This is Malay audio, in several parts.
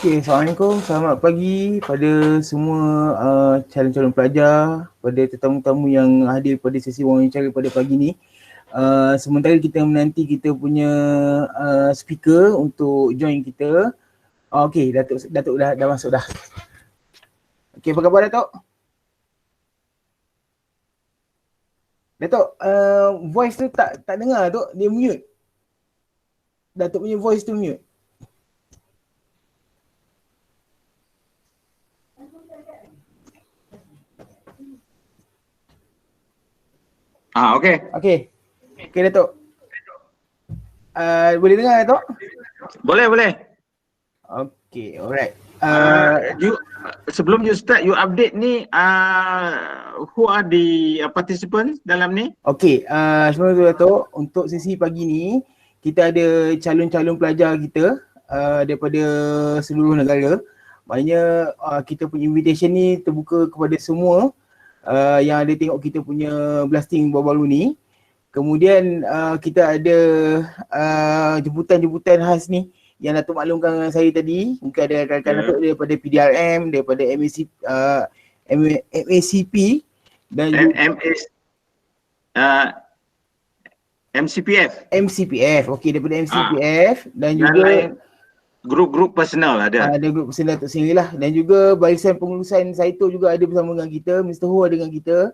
Okay, Assalamualaikum. Selamat pagi pada semua calon-calon pelajar, pada tetamu-tetamu yang hadir pada sesi wawancara pada pagi ni. Sementara kita menanti kita punya speaker untuk join kita. Okay, Datuk dah masuk dah. Okay, apa khabar Datuk? Datuk, voice tu tak dengar Datuk, dia mute. Datuk punya voice tu mute. Okey. Okay Datuk. Boleh dengar Datuk? Boleh. Okay, alright. Sebelum you start, you update ni, who are the participants dalam ni? Okay, sebelum tu Datuk, untuk sesi pagi ni, kita ada calon-calon pelajar kita daripada seluruh negara. Maknanya kita punya invitation ni terbuka kepada semua yang ada tengok kita punya blasting baru-baru ni. Kemudian kita ada jemputan-jemputan khas ni yang Datuk maklumkan dengan saya tadi. Mungkin ada rakan-rakan Datuk daripada PDRM, daripada MACP dan MCPF, okey, daripada MCPF dan juga grup-grup personal ada. Ada grup personal Datuk sendiri lah, dan juga barisan pengurusan Saito juga ada bersama dengan kita. Mr. Ho ada dengan kita.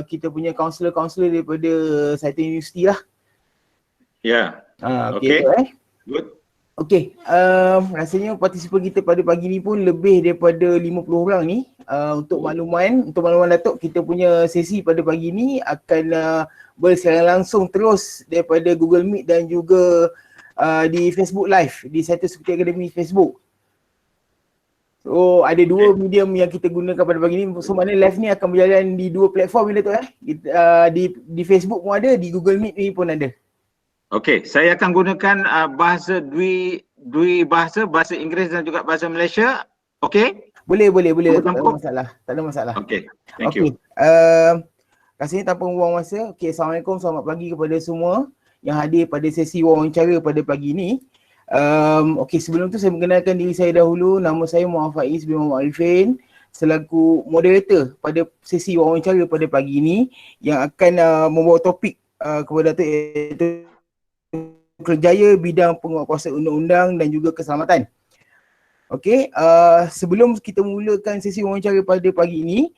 Kita punya kaunselor-kaunselor daripada Saito University lah. Ya. Okay. Good. Okay, rasanya partisipan kita pada pagi ni pun lebih daripada 50 orang ni. Untuk makluman Datuk, kita punya sesi pada pagi ni akan bersiaran langsung terus daripada Google Meet dan juga di Facebook Live, di Saito Security Academy Facebook. So ada dua medium yang kita gunakan pada pagi ni. So maknanya live ni akan berjalan di dua platform ni Datuk di Facebook pun ada, di Google Meet ni pun ada. Okey, saya akan gunakan bahasa dua bahasa Inggeris dan juga bahasa Malaysia. Okey? Boleh. Tak ada masalah. Okey, thank you. Rasanya tanpa membuang masa. Okey, Assalamualaikum, selamat pagi kepada semua yang hadir pada sesi wawancara pada pagi ni. Okey, sebelum tu saya mengenalkan diri saya dahulu. Nama saya Muhammad Faiz bin Muhammad Arifin, selaku moderator pada sesi wawancara pada pagi ni yang akan membawa topik kepada Datuk, iaitu kerjaya bidang penguatkuasaan undang-undang dan juga keselamatan. Okey, sebelum kita mulakan sesi wawancara pada pagi ini,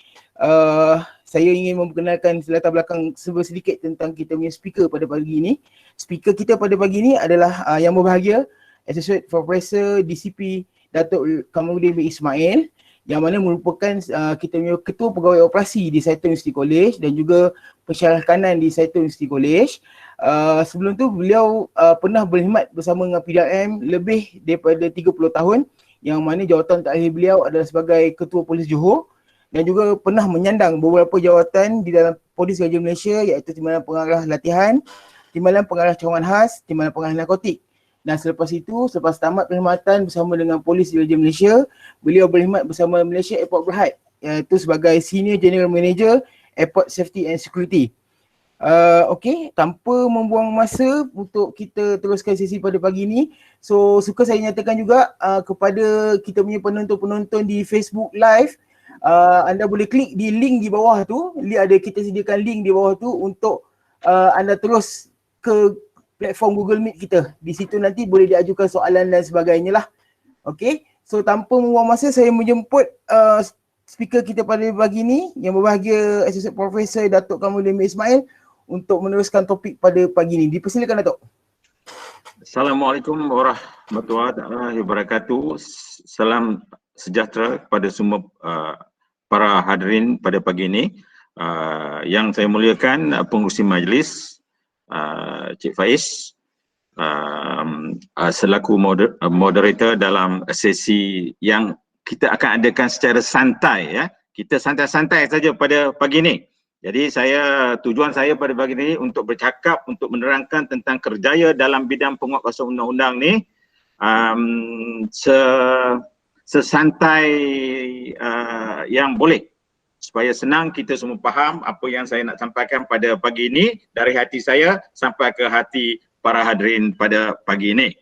saya ingin memperkenalkan latar belakang sedikit tentang kita punya speaker pada pagi ini. Speaker kita pada pagi ini adalah yang berbahagia Associate Professor DCP Datuk Kamarudin bin Ismail, yang mana merupakan kita punya Ketua Pegawai Operasi di Saito University College dan juga pensyarah kanan di Saito University College. Sebelum tu beliau pernah berkhidmat bersama dengan PDRM lebih daripada 30 tahun, yang mana jawatan terakhir beliau adalah sebagai Ketua Polis Johor, dan juga pernah menyandang beberapa jawatan di dalam Polis Raja Malaysia, iaitu Timbalan Pengarah Latihan, Timbalan Pengarah Cawangan Khas, Timbalan Pengarah Narkotik. Dan selepas itu, selepas tamat perkhidmatan bersama dengan Polis Raja Malaysia, beliau berkhidmat bersama Malaysia Airport Berhad, iaitu sebagai Senior General Manager Airport Safety and Security. Okey, tanpa membuang masa untuk kita teruskan sesi pada pagi ni. So, suka saya nyatakan juga kepada kita punya penonton-penonton di Facebook Live, anda boleh klik di link di bawah tu. Kita sediakan link di bawah tu untuk anda terus ke platform Google Meet kita. Di situ nanti boleh diajukan soalan dan sebagainya lah. Okey, so tanpa membuang masa, saya menjemput speaker kita pada pagi ni yang berbahagia Associate Professor Datuk Kamarudin bin Ismail untuk meneruskan topik pada pagi ni. Dipersilakan Datuk. Assalamualaikum warahmatullahi wabarakatuh. Salam sejahtera kepada semua para hadirin pada pagi ini. Yang saya muliakan pengerusi majlis, Cik Faiz, selaku moderator dalam sesi yang kita akan adakan secara santai, ya. Kita santai-santai saja pada pagi ini. Jadi tujuan saya pada pagi ini untuk bercakap, untuk menerangkan tentang kerjaya dalam bidang penguatkuasaan undang-undang ni sesantai yang boleh, supaya senang kita semua faham apa yang saya nak sampaikan pada pagi ini dari hati saya sampai ke hati para hadirin pada pagi ini.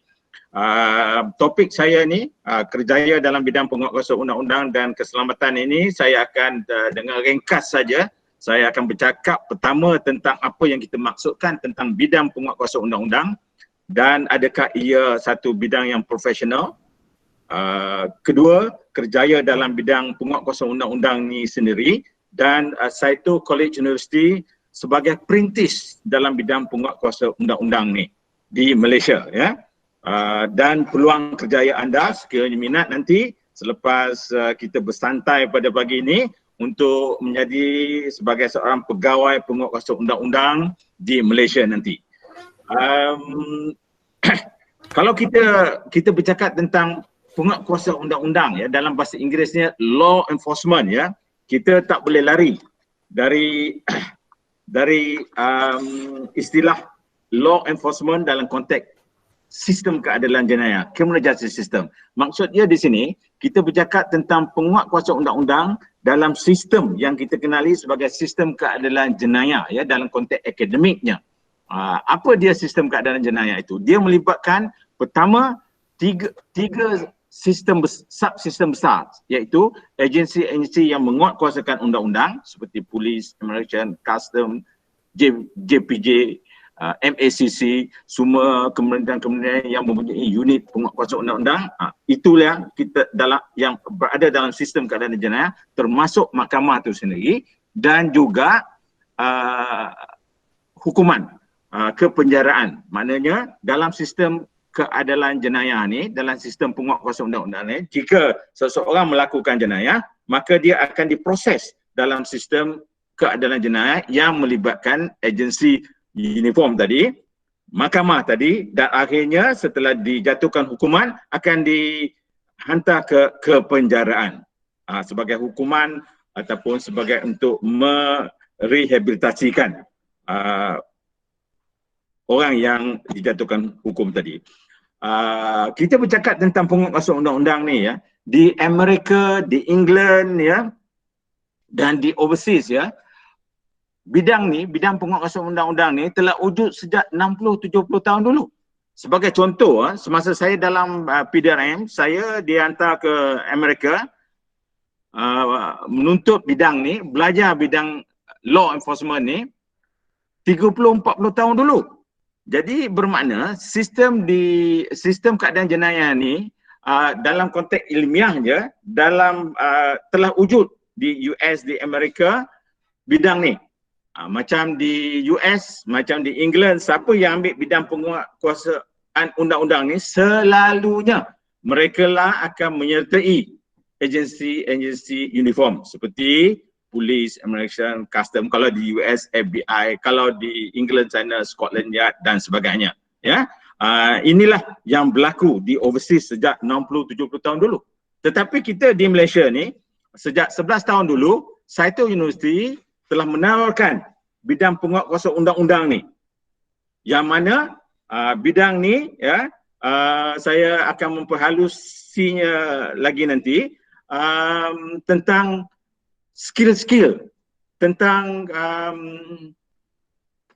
Topik saya ni kerjaya dalam bidang penguatkuasaan undang-undang dan keselamatan ini saya akan dengan ringkas saja. Saya akan bercakap pertama tentang apa yang kita maksudkan tentang bidang penguatkuasaan undang-undang dan adakah ia satu bidang yang profesional. Kedua, kerjaya dalam bidang penguatkuasaan undang-undang ni sendiri, dan Saito College University sebagai perintis dalam bidang penguatkuasaan undang-undang ni di Malaysia, ya. Dan peluang kerjaya anda sekiranya minat nanti selepas kita bersantai pada pagi ini untuk menjadi sebagai seorang pegawai penguatkuasaan undang-undang di Malaysia nanti. Kalau kita bercakap tentang penguatkuasaan undang-undang, ya, dalam bahasa Inggerisnya law enforcement, ya, kita tak boleh lari dari istilah law enforcement dalam konteks sistem keadilan jenayah, criminal justice system. Maksud dia di sini kita bercakap tentang penguatkuasaan undang-undang dalam sistem yang kita kenali sebagai sistem keadilan jenayah, ya, dalam konteks akademiknya. Apa dia sistem keadilan jenayah itu? Dia melibatkan pertama tiga subsistem besar, iaitu agensi-agensi yang menguatkuasakan undang-undang seperti polis, immigration, custom, JPJ, MACC, semua kementerian-kementerian yang mempunyai unit penguatkuasaan undang-undang. Itulah kita yang berada dalam sistem keadilan jenayah, termasuk mahkamah itu sendiri, dan juga hukuman, kepenjaraan. Maknanya dalam sistem keadilan jenayah ni, dalam sistem penguatkuasaan undang-undang ni, jika seseorang melakukan jenayah, maka dia akan diproses dalam sistem keadilan jenayah yang melibatkan agensi uniform tadi, mahkamah tadi, dan akhirnya setelah dijatuhkan hukuman akan dihantar ke penjaraan sebagai hukuman ataupun sebagai untuk merehabilitasikan orang yang dijatuhkan hukum tadi. Kita bercakap tentang penguatkuasaan undang-undang ni, ya, di Amerika, di England, ya, dan di overseas, ya, bidang penguatkuasaan undang-undang ni telah wujud sejak 60-70 tahun dulu. Sebagai contoh, semasa saya dalam PDRM, saya dihantar ke Amerika menuntut bidang ni, belajar bidang law enforcement ni 30-40 tahun dulu. Jadi bermakna sistem keadilan jenayah ni dalam konteks ilmiah je telah wujud di US, di Amerika, bidang ni. Macam di US, macam di England, siapa yang ambil bidang penguatkuasaan undang-undang ni selalunya mereka lah akan menyertai agensi uniform seperti polis, immigration, custom, kalau di US FBI, kalau di England sana Scotland Yard dan sebagainya, ya. Inilah yang berlaku di overseas sejak 60-70 tahun dulu. Tetapi kita di Malaysia ni sejak 11 tahun dulu, Saito University telah menawarkan bidang penguatkuasaan undang-undang ni, yang mana bidang ni, ya, saya akan memperhalusinya lagi nanti, tentang skill-skill, tentang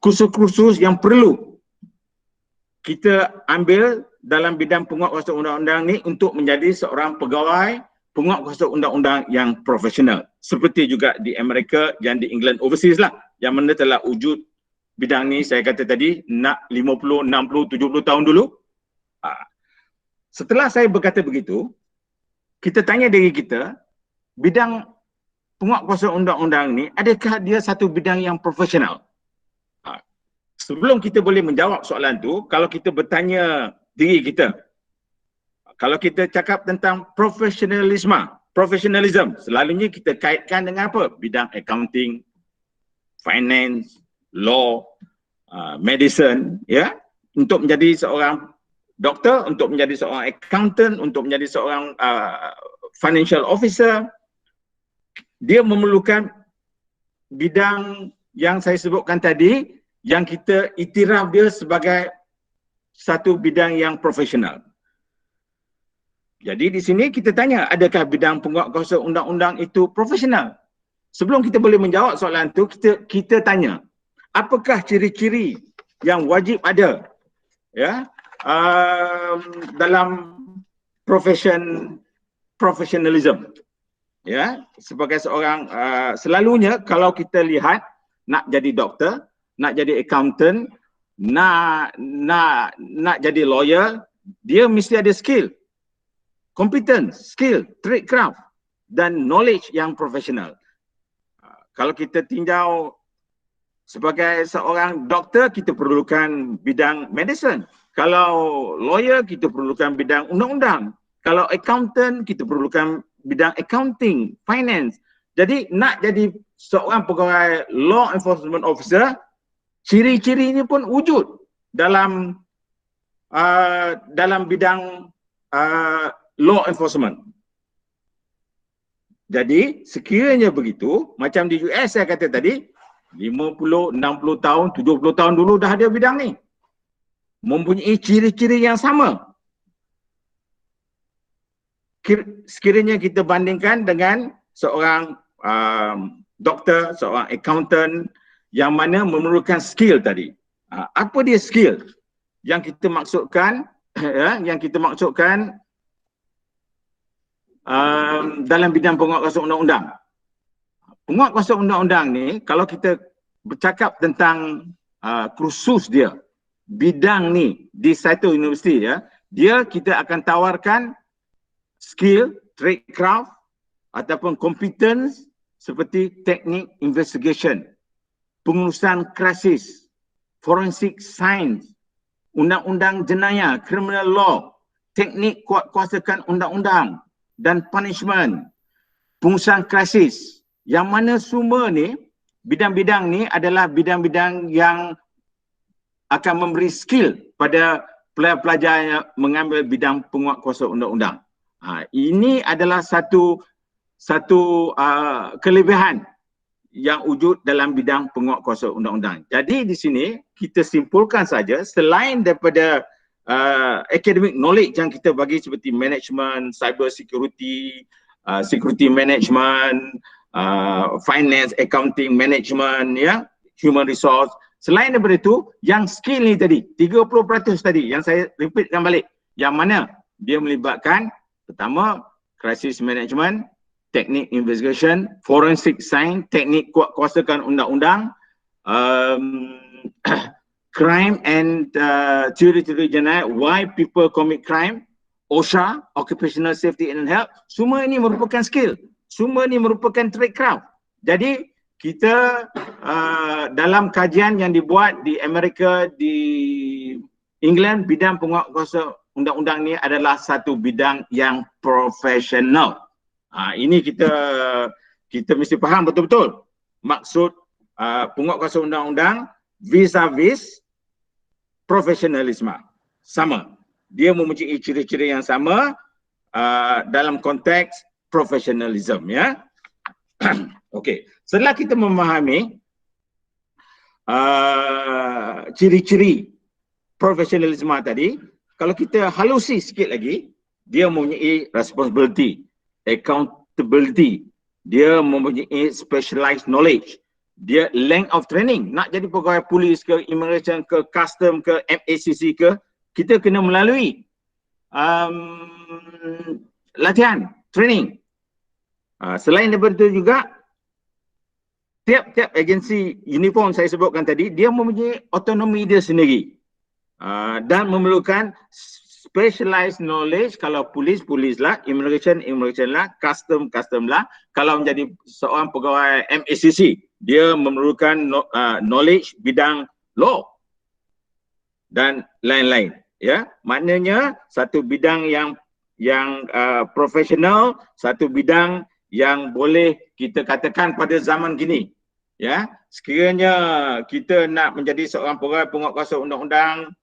kursus-kursus yang perlu kita ambil dalam bidang penguatkuasaan undang-undang ni untuk menjadi seorang pegawai penguatkuasaan undang-undang yang profesional. Seperti juga di Amerika dan di England overseas lah, yang mana telah wujud bidang ni, saya kata tadi, 50, 60, 70 tahun dulu. Setelah saya berkata begitu, kita tanya diri kita, bidang penguatkuasaan undang-undang ni, adakah dia satu bidang yang profesional? Sebelum kita boleh menjawab soalan tu, kalau kita bertanya diri kita, kalau kita cakap tentang profesionalism, selalunya kita kaitkan dengan apa? Bidang accounting, finance, law, medicine, ya. Untuk menjadi seorang doktor, untuk menjadi seorang accountant, untuk menjadi seorang financial officer, dia memerlukan bidang yang saya sebutkan tadi, yang kita iktiraf dia sebagai satu bidang yang profesional. Jadi di sini kita tanya, adakah bidang penguatkuasaan undang-undang itu profesional? Sebelum kita boleh menjawab soalan itu, kita tanya, apakah ciri-ciri yang wajib ada, ya, dalam professionalism. Ya, sebagai seorang selalunya kalau kita lihat nak jadi doktor, nak jadi accountant, nak jadi lawyer, dia mesti ada skill, competence, skill, trade craft dan knowledge yang profesional. Kalau kita tinjau sebagai seorang doktor, kita perlukan bidang medicine. Kalau lawyer, kita perlukan bidang undang-undang. Kalau accountant, kita perlukan bidang accounting, finance. Jadi nak jadi seorang pegawai law enforcement officer, ciri-cirinya pun wujud dalam bidang law enforcement. Jadi sekiranya begitu, macam di US saya kata tadi, 50, 60 tahun, 70 tahun dulu dah ada bidang ni. Mempunyai ciri-ciri yang sama. Sekiranya kita bandingkan dengan seorang doktor, seorang accountant yang mana memerlukan skill tadi. Apa dia skill? Yang kita maksudkan, dalam bidang penguatkuasaan undang-undang. Penguatkuasaan undang-undang ni, kalau kita bercakap tentang kursus dia, bidang ni di satu universiti ya, kita akan tawarkan skill, trade craft ataupun competence seperti teknik investigation, pengurusan krisis, forensic science, undang-undang jenayah, criminal law, teknik kuatkuasakan undang-undang dan punishment, pengurusan krisis, yang mana semua ni, bidang-bidang ni adalah bidang-bidang yang akan memberi skill pada pelajar-pelajar yang mengambil bidang penguatkuasaan undang-undang. Ini adalah satu kelebihan yang wujud dalam bidang penguatkuasaan undang-undang. Jadi di sini kita simpulkan saja, selain daripada academic knowledge yang kita bagi seperti management, cyber security, security management, finance, accounting, management, ya, human resource. Selain daripada itu, yang skill ni tadi, 30% tadi yang saya repeatkan balik, yang mana dia melibatkan pertama crisis management, teknik investigation, forensic science, teknik kuatkuasakan undang-undang, crime and teori-teori jenayah, why people commit crime, OSHA, occupational safety and health, semua ini merupakan skill, semua ini merupakan trade craft. Jadi kita dalam kajian yang dibuat di Amerika, di England, bidang penguatkuasaan undang-undang ni adalah satu bidang yang profesional. Ini kita mesti faham betul-betul maksud penguatkuasaan undang-undang vis-a-vis profesionalisme. Sama. Dia mempunyai ciri-ciri yang sama dalam konteks profesionalism, ya. Okey. Setelah kita memahami ciri-ciri profesionalisme tadi, kalau kita halusi sikit lagi, dia mempunyai responsibility, accountability, dia mempunyai specialized knowledge, dia length of training. Nak jadi pegawai polis ke, immigration ke, custom ke, MACC ke, kita kena melalui latihan, training. Selain daripada itu juga, tiap-tiap agensi uniform saya sebutkan tadi, dia mempunyai autonomi dia sendiri. Dan memerlukan specialized knowledge. Kalau polis lah, immigration lah, custom lah. Kalau menjadi seorang pegawai MACC, dia memerlukan knowledge bidang law dan lain-lain, ya. Maknanya satu bidang yang profesional, satu bidang yang boleh kita katakan pada zaman kini, ya. Sekiranya kita nak menjadi seorang pegawai penguatkuasaan undang-undang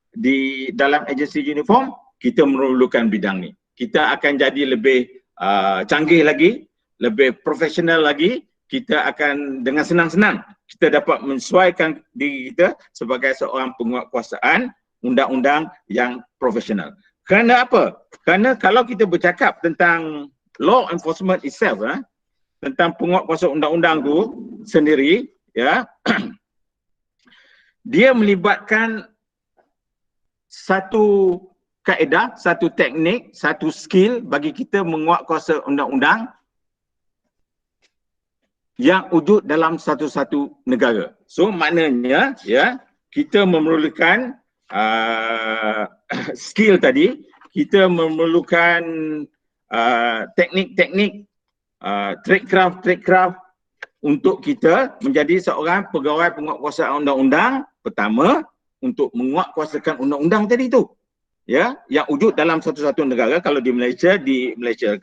di dalam agensi uniform, kita memerlukan bidang ni. Kita akan jadi lebih canggih lagi, lebih profesional lagi. Kita akan dengan senang-senang kita dapat menyesuaikan diri kita sebagai seorang penguatkuasaan undang-undang yang profesional. Kerana apa? Kerana kalau kita bercakap tentang law enforcement itself, tentang penguatkuasaan undang-undang tu sendiri, ya, dia melibatkan satu kaedah, satu teknik, satu skill bagi kita menguatkuasa undang-undang yang wujud dalam satu-satu negara. So maknanya ya, kita memerlukan skill tadi, kita memerlukan teknik-teknik, tradecraft untuk kita menjadi seorang pegawai penguatkuasaan undang-undang. Pertama, untuk menguatkuasakan undang-undang tadi tu, ya, yang wujud dalam satu-satu negara. Kalau di Malaysia, di Malaysia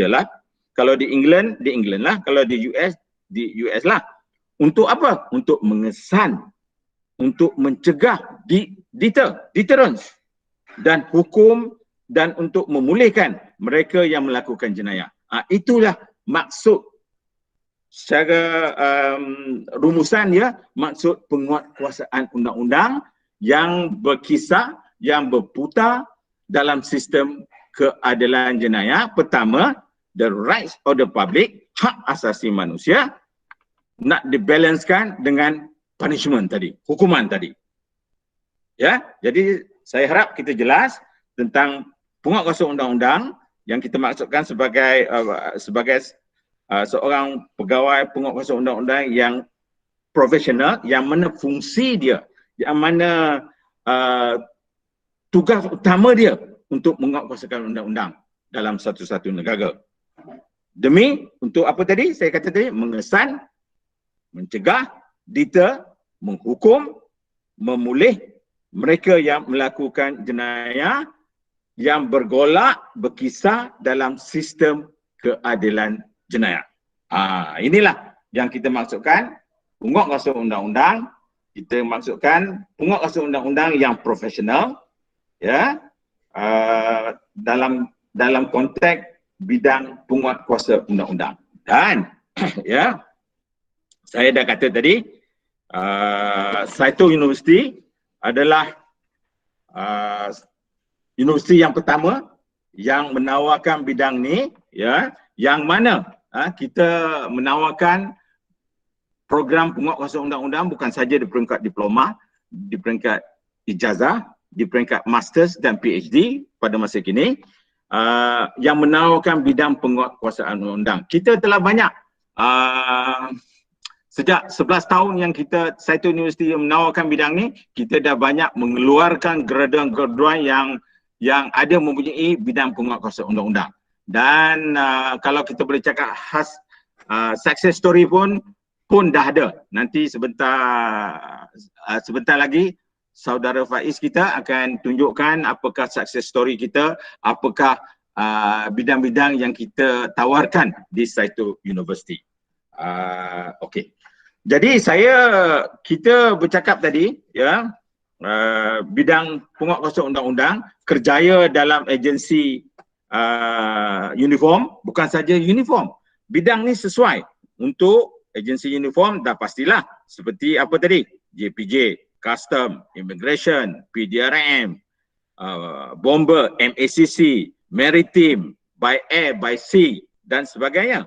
lah. Kalau di England lah. Kalau di US lah. Untuk apa? Untuk mengesan, untuk mencegah, deterrence dan hukum, dan untuk memulihkan mereka yang melakukan jenayah. Itulah maksud secara rumusan ya, maksud penguatkuasaan undang-undang yang berkisar, yang berputar dalam sistem keadilan jenayah. Pertama, the rights of the public, hak asasi manusia, nak dibalancekan dengan punishment tadi, hukuman tadi. Ya, jadi saya harap kita jelas tentang penguatkuasaan undang-undang yang kita maksudkan sebagai seorang pegawai penguatkuasaan undang-undang yang profesional, yang mana fungsi dia, yang mana tugas utama dia untuk menguatkuasakan undang-undang dalam satu-satu negara. Demi untuk apa tadi? Saya kata tadi, mengesan, mencegah, deter, menghukum, memulih mereka yang melakukan jenayah yang bergolak, berkisar dalam sistem keadilan jenayah. Inilah yang kita maksudkan penguatkuasaan undang-undang. Kita maksudkan penguatkuasaan undang-undang yang profesional, ya, dalam konteks bidang penguatkuasa undang-undang. Dan ya, saya dah kata tadi, Saito University adalah universiti yang pertama yang menawarkan bidang ni, ya, yang mana kita menawarkan program penguatkuasaan undang-undang bukan saja di peringkat diploma, di peringkat ijazah, di peringkat masters dan PhD pada masa kini, yang menawarkan bidang penguatkuasaan undang-undang. Kita telah banyak sejak 11 tahun yang kita Saito University menawarkan bidang ni, kita dah banyak mengeluarkan graduan-graduan yang ada mempunyai bidang penguatkuasaan undang-undang. Dan kalau kita boleh cakap khas success story pun dah ada. Nanti sebentar lagi saudara Faiz kita akan tunjukkan apakah success story kita, apakah bidang-bidang yang kita tawarkan di Saito University. Okey. Jadi kita bercakap tadi, ya, bidang penguatkuasaan undang-undang, kerjaya dalam agensi uniform, bukan saja uniform. Bidang ni sesuai untuk agensi uniform, dah pastilah seperti apa tadi, JPJ, Custom, Immigration, PDRM, Bomber, MACC, Maritime, by Air, by Sea dan sebagainya.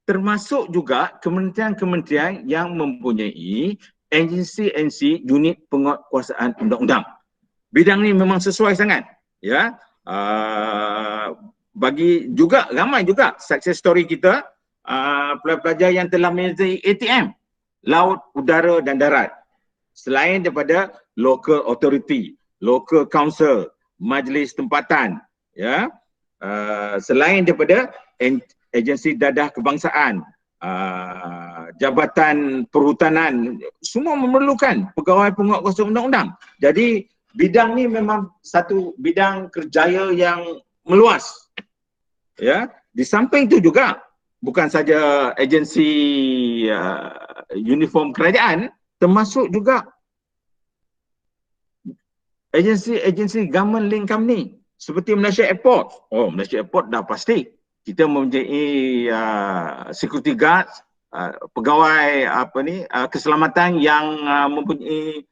Termasuk juga kementerian-kementerian yang mempunyai agensi unit penguatkuasaan undang-undang. Bidang ni memang sesuai sangat, ya. Bagi juga ramai juga success story kita, pelajar-pelajar yang telah menyertai ATM, laut, udara dan darat. Selain daripada local authority, local council, majlis tempatan, ya. Selain daripada agensi dadah kebangsaan, jabatan perhutanan, semua memerlukan pegawai penguatkuasaan undang-undang. Jadi bidang ni memang satu bidang kerjaya yang meluas. Ya, di samping itu juga bukan saja agensi uniform kerajaan, termasuk juga agensi government link company seperti Malaysia Airport. Malaysia Airport dah pasti. Kita mempunyai security guard, pegawai keselamatan yang mempunyai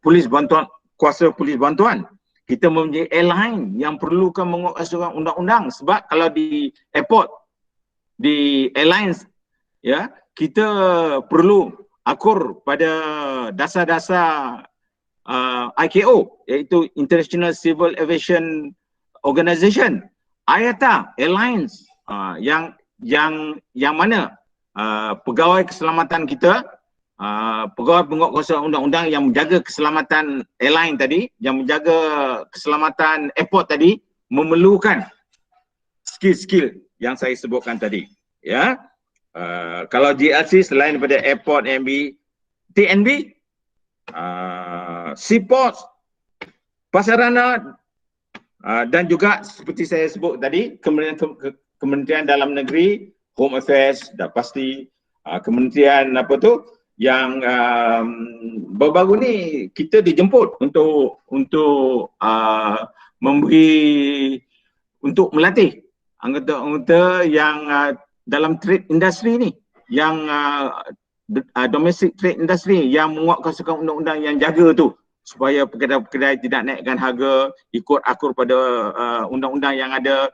polis bantuan, kuasa polis bantuan. Kita mempunyai airline yang perlukan menguatkuasaan undang-undang, sebab kalau di airport, di airlines, ya, kita perlu akur pada dasar-dasar ICAO, iaitu International Civil Aviation Organization, IATA Airlines, yang mana pegawai keselamatan kita, pegawai penguatkuasa undang-undang yang menjaga keselamatan airline tadi, yang menjaga keselamatan airport tadi, memerlukan skill-skill yang saya sebutkan tadi. Ya, kalau GLC selain daripada airport TNB, seaport, prasarana, dan juga seperti saya sebut tadi, Kementerian Dalam Negeri, Home Affairs, dan pasti Kementerian yang baru-baru ni kita dijemput untuk melatih anggota-anggota yang dalam trade industry ni, yang domestic trade industry, yang menguatkuasakan undang-undang yang jaga tu, supaya kedai-kedai tidak naikkan harga, ikut akur pada undang-undang yang ada.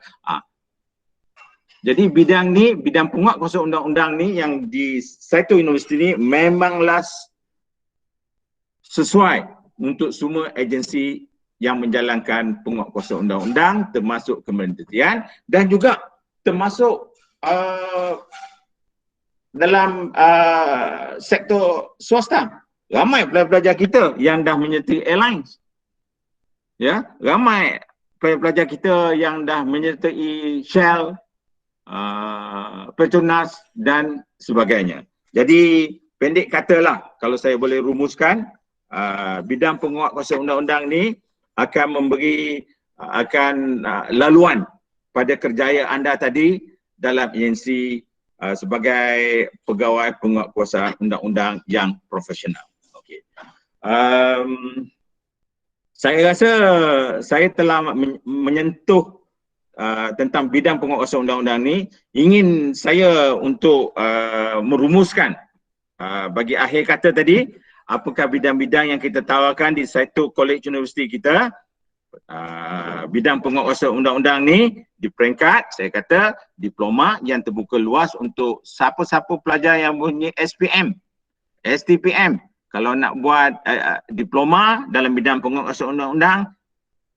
Jadi bidang ni, bidang penguatkuasa undang-undang ni yang di satu universiti ni memanglah sesuai untuk semua agensi yang menjalankan penguatkuasa undang-undang, termasuk kementerian dan juga termasuk dalam sektor swasta. Ramai pelajar-pelajar kita yang dah menyertai airlines. Ya, ramai pelajar-pelajar kita yang dah menyertai Shell, Petronas dan sebagainya. Jadi pendek katalah, kalau saya boleh rumuskan, bidang penguatkuasa undang-undang ni akan memberi laluan pada kerjaya anda tadi dalam agensi sebagai pegawai penguatkuasa undang-undang yang profesional. Okey. Saya rasa saya telah menyentuh tentang bidang penguatkuasa undang-undang ni. Ingin saya untuk merumuskan bagi akhir kata tadi, apakah bidang-bidang yang kita tawarkan di satu college universiti kita. Bidang penguatkuasa undang-undang ni di peringkat, saya kata, diploma yang terbuka luas untuk siapa-siapa pelajar yang punya SPM, STPM. Kalau nak buat diploma dalam bidang penguatkuasa undang-undang,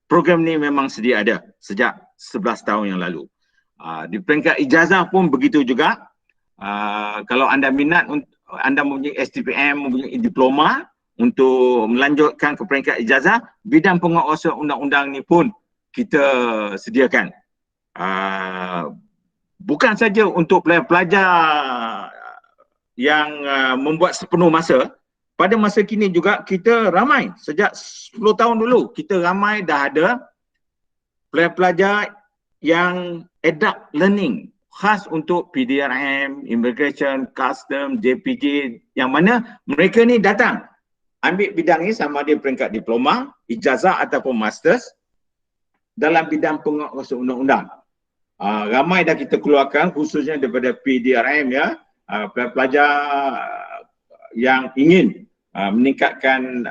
program ni memang sedia ada sejak 11 tahun yang lalu. Di peringkat ijazah pun begitu juga. Kalau anda minat, anda mempunyai STPM, mempunyai diploma, untuk melanjutkan ke peringkat ijazah, bidang penguatkuasa undang-undang ni pun kita sediakan. Bukan saja untuk pelajar yang membuat sepenuh masa, pada masa kini juga kita ramai, sejak 10 tahun dulu, kita ramai dah ada pelajar-pelajar yang adult learning khas untuk PDRM, Immigration, Custom, JPJ, yang mana mereka ni datang ambil bidang ni sama ada peringkat diploma, ijazah ataupun masters dalam bidang penguatkuasa undang-undang. Ramai dah kita keluarkan, khususnya daripada PDRM, ya, pelajar yang ingin meningkatkan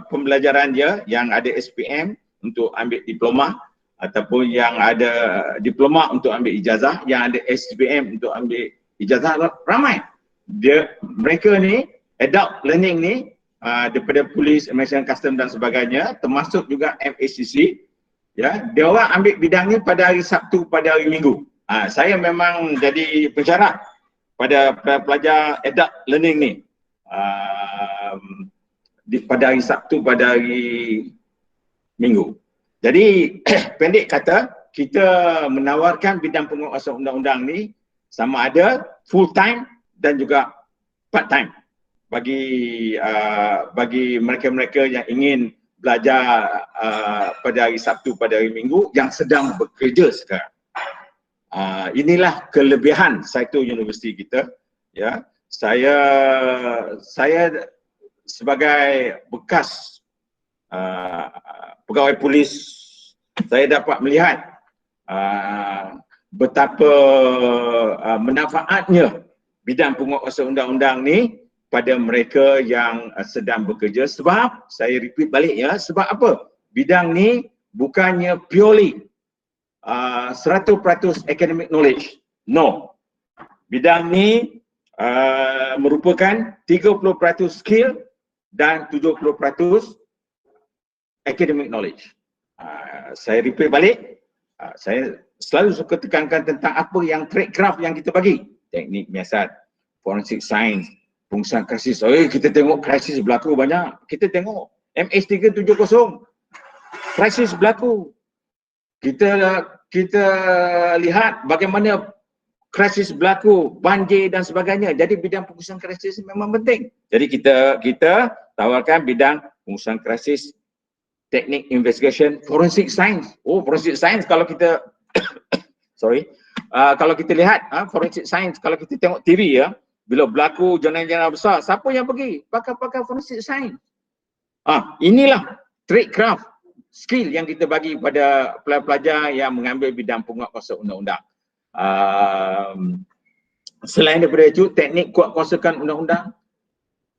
pembelajaran dia, yang ada SPM untuk ambil diploma, ataupun yang ada diploma untuk ambil ijazah, yang ada SPM untuk ambil ijazah. Ramai mereka ni adult learning ni, daripada polis, immigration, custom dan sebagainya, termasuk juga MACC, ya, dia orang ambil bidang ni pada hari Sabtu, pada hari Minggu. Saya memang jadi pensyarah pada pelajar adult learning ni, pada hari Sabtu, pada hari Minggu. Jadi pendek kata, kita menawarkan bidang penguatkuasa undang-undang ni sama ada full time dan juga part time bagi mereka-mereka yang ingin belajar pada hari Sabtu, pada hari Minggu, yang sedang bekerja sekarang. Inilah kelebihan satu universiti kita, ya. Saya sebagai bekas pegawai polis, saya dapat melihat betapa manfaatnya bidang penguatkuasa undang-undang ni pada mereka yang sedang bekerja. Sebab, saya repeat balik, ya, sebab apa? Bidang ni bukannya purely 100% academic knowledge. No. Bidang ni merupakan 30% skill dan 70% academic knowledge. Saya repeat balik, saya selalu suka tekankan tentang apa yang tradecraft yang kita bagi. Teknik menyiasat, forensic science, pengurusan krisis. Kita tengok krisis berlaku banyak. Kita tengok MH370, krisis berlaku. Kita lihat bagaimana krisis berlaku, banjir dan sebagainya. Jadi bidang pengurusan krisis memang penting. Jadi kita tawarkan bidang pengurusan krisis, teknik investigation, forensic science. Forensic science kalau kita kalau kita lihat forensic science, kalau kita tengok TV ya, bila berlaku jenayah-jenayah besar, siapa yang pergi? Pakar-pakar forensic science. Inilah tradecraft, skill yang kita bagi pada pelajar-pelajar yang mengambil bidang penguatkuasaan undang-undang. Selain daripada itu, teknik kuatkuasakan undang-undang,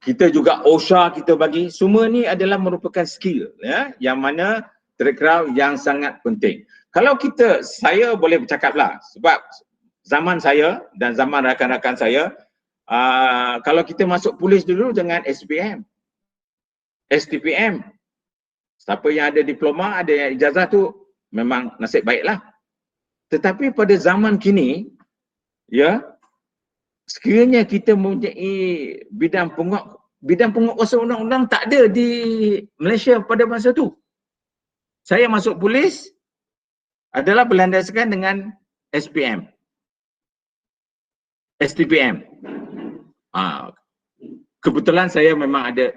kita juga OSHA kita bagi. Semua ni adalah merupakan skill ya, yang mana tradecraft yang sangat penting. Kalau saya boleh bercakaplah, sebab zaman saya dan zaman rakan-rakan saya, kalau kita masuk polis dulu dengan SPM, STPM, siapa yang ada diploma, ada yang ijazah tu memang nasib baiklah. Tetapi pada zaman kini, ya, sekiranya kita mempunyai bidang penguatkuasaan undang-undang tak ada di Malaysia pada masa tu. Saya masuk polis adalah berlandaskan dengan SPM, STPM. Kebetulan saya memang ada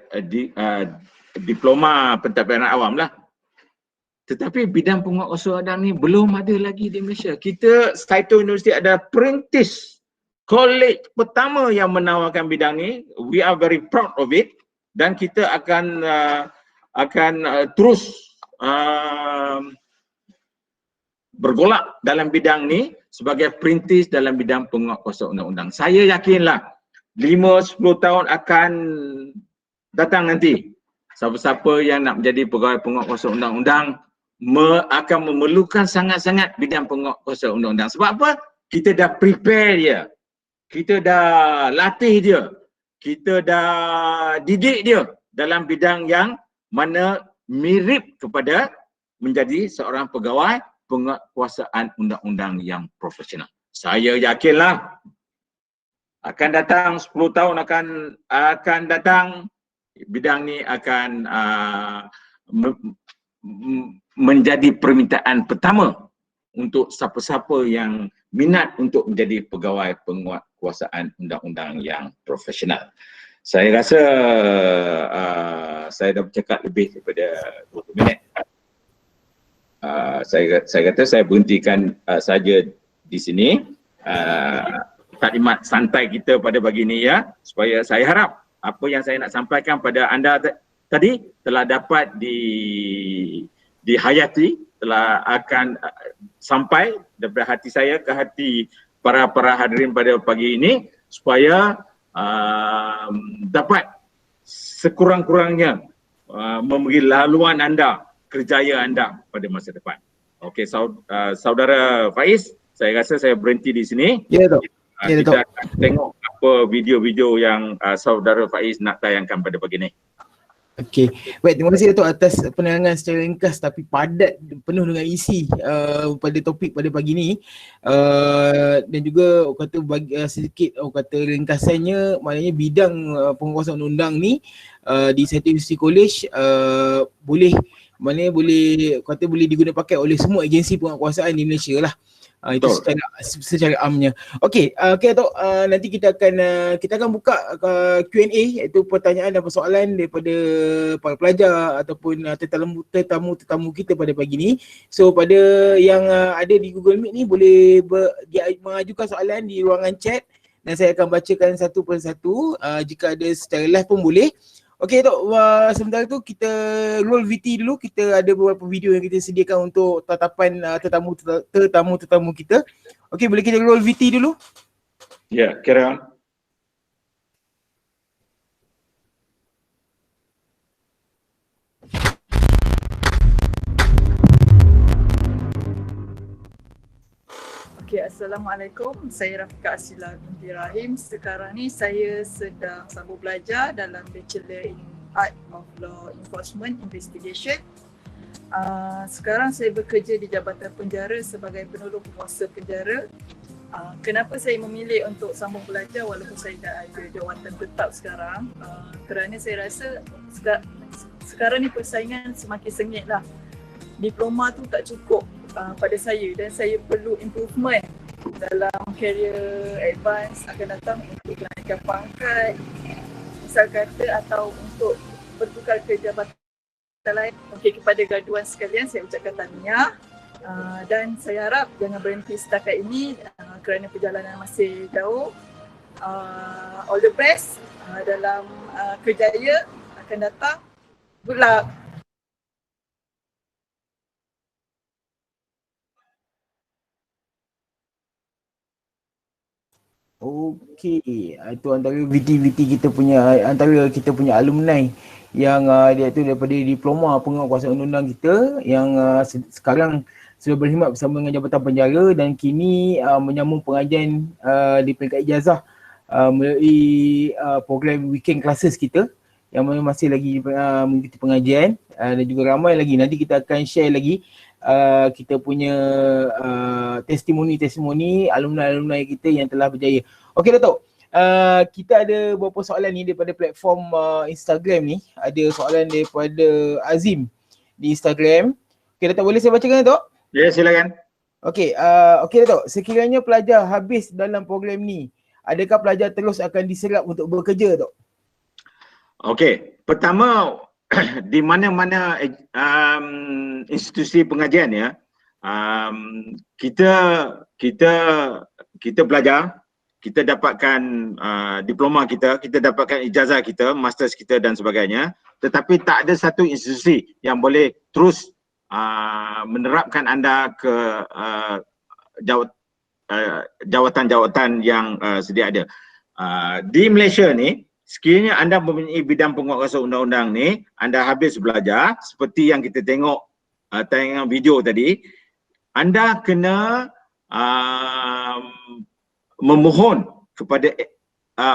diploma pentadbiran awam lah. Tetapi bidang penguatkuasaan undang ni belum ada lagi di Malaysia. Saito University ada Prentice College pertama yang menawarkan bidang ni. We are very proud of it, dan kita akan terus bergolak dalam bidang ni sebagai perintis dalam bidang penguatkuasaan undang-undang. Saya yakinlah 5-10 tahun akan datang nanti, siapa-siapa yang nak menjadi pegawai penguatkuasaan undang-undang akan memerlukan sangat-sangat bidang penguatkuasaan undang-undang. Sebab apa? Kita dah prepare dia, kita dah latih dia, kita dah didik dia dalam bidang yang mana mirip kepada menjadi seorang pegawai penguatkuasaan undang-undang yang profesional. Saya yakinlah akan datang 10 tahun akan datang, bidang ni akan menjadi permintaan pertama untuk siapa-siapa yang minat untuk menjadi pegawai penguatkuasaan undang-undang yang profesional. Saya rasa saya dah bercakap lebih daripada 20 minit. Saya kata saya berhentikan saja di sini. Taklimat santai kita pada pagi ini ya, supaya saya harap apa yang saya nak sampaikan pada anda tadi telah dapat dihayati, telah akan sampai daripada hati saya ke hati para hadirin pada pagi ini, supaya dapat sekurang-kurangnya memberi laluan anda, kerjaya anda pada masa depan. Okey, saudara Faiz, saya rasa saya berhenti di sini. Ya, Tok. Kita akan tengok apa video-video yang saudara Faiz nak tayangkan pada pagi ini. Okey, baik, terima kasih Datuk atas penerangan secara ringkas tapi padat, penuh dengan isi pada topik pada pagi ni. Dan juga kata bagi sedikit ringkasannya, maknanya bidang penguatkuasaan undang ni di Saito University College boleh diguna pakai oleh semua agensi penguatkuasaan di Malaysia lah. Itu secara amnya. Okey, Datuk, nanti kita akan buka Q&A, iaitu pertanyaan dan persoalan daripada para pelajar ataupun tetamu kita pada pagi ni. So pada yang ada di Google Meet ni boleh mengajukan soalan di ruangan chat dan saya akan bacakan satu persatu. Jika ada secara live pun boleh. Okey, Tok, sementara tu kita roll VT dulu. Kita ada beberapa video yang kita sediakan untuk tatapan tetamu kita. Okey, boleh kita roll VT dulu? Ya, carry on. Okey, Assalamualaikum. Saya Rafika Asila binti Rahim. Sekarang ni saya sedang sambung belajar dalam Bachelor in Art of Law Enforcement Investigation. Sekarang saya bekerja di Jabatan Penjara sebagai penolong penguasa penjara. Kenapa saya memilih untuk sambung belajar walaupun saya dah ada jawatan tetap sekarang? Kerana saya rasa sekarang ni persaingan semakin sengit lah. Diploma tu tak cukup pada saya dan saya perlu improvement dalam career advance akan datang untuk menaikkan pangkat misal kata atau untuk bertukar ke jabatan lain. Okey, kepada graduan sekalian saya ucapkan tahniah dan saya harap jangan berhenti setakat ini kerana perjalanan masih jauh. All the best dalam kerjaya akan datang. Good luck. Okey, itu antara VT kita punya, antara kita punya alumni yang dia tu daripada diploma penguatkuasaan undang-undang kita yang sekarang sudah berkhidmat bersama dengan Jabatan Penjara dan kini menyambung pengajian di peringkat ijazah melalui program weekend classes kita yang masih lagi mengikuti pengajian dan juga ramai lagi. Nanti kita akan share lagi kita punya testimoni alumni kita yang telah berjaya. Okey Datuk, kita ada beberapa soalan ni daripada platform Instagram ni. Ada soalan daripada Azim di Instagram. Okey Datuk, boleh saya bacakan Datuk? Ya, silakan. Okey, Datuk, sekiranya pelajar habis dalam program ni, adakah pelajar terus akan diserap untuk bekerja Datuk? Okey, pertama di mana-mana institusi pengajian ya, kita belajar, kita dapatkan diploma kita dapatkan ijazah kita, masters kita dan sebagainya, tetapi tak ada satu institusi yang boleh terus menerapkan anda ke jawatan-jawatan yang sedia ada. Di Malaysia ni, sekiranya anda mempunyai bidang penguatkuasaan undang-undang ni, anda habis belajar seperti yang kita tengok tayangan video tadi, anda kena memohon kepada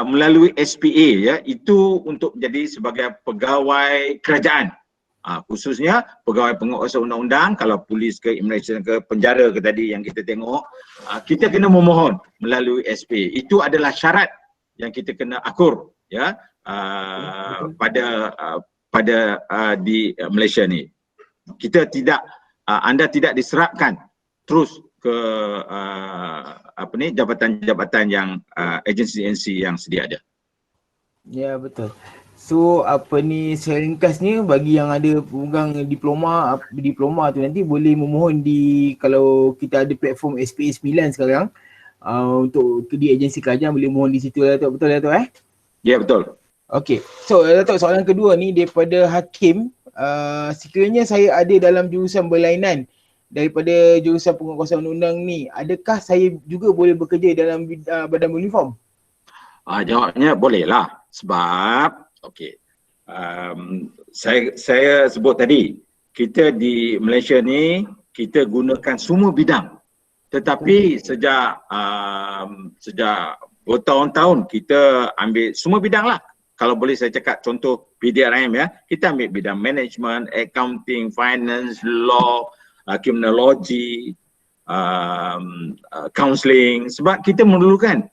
melalui SPA ya, itu untuk jadi sebagai pegawai kerajaan. Khususnya pegawai penguatkuasaan undang-undang, kalau polis ke immigration ke penjara ke tadi yang kita tengok, kita kena memohon melalui SPA. Itu adalah syarat yang kita kena akur ya pada di Malaysia ni. Kita tidak anda tidak diserapkan terus ke jabatan-jabatan yang agensi-agensi yang sedia ada. Ya, betul. So secara ringkasnya bagi yang ada pemegang diploma tu nanti boleh memohon kalau kita ada platform SPA 9 sekarang untuk di agensi kerajaan, boleh mohon di situ lah Datuk. Betul lah Datuk Ya, betul. Okey. So Datuk, soalan kedua ni daripada Hakim. Sekiranya saya ada dalam jurusan berlainan daripada jurusan penguatkuasaan undang-undang ni, adakah saya juga boleh bekerja dalam badan beruniform? Jawabnya boleh lah, sebab saya sebut tadi, kita di Malaysia ni kita gunakan semua bidang, tetapi sejak bertahun-tahun kita ambil semua bidang lah. Kalau boleh saya cakap contoh PDRM ya, kita ambil bidang management, accounting, finance, law, criminology, counselling, sebab kita memerlukan.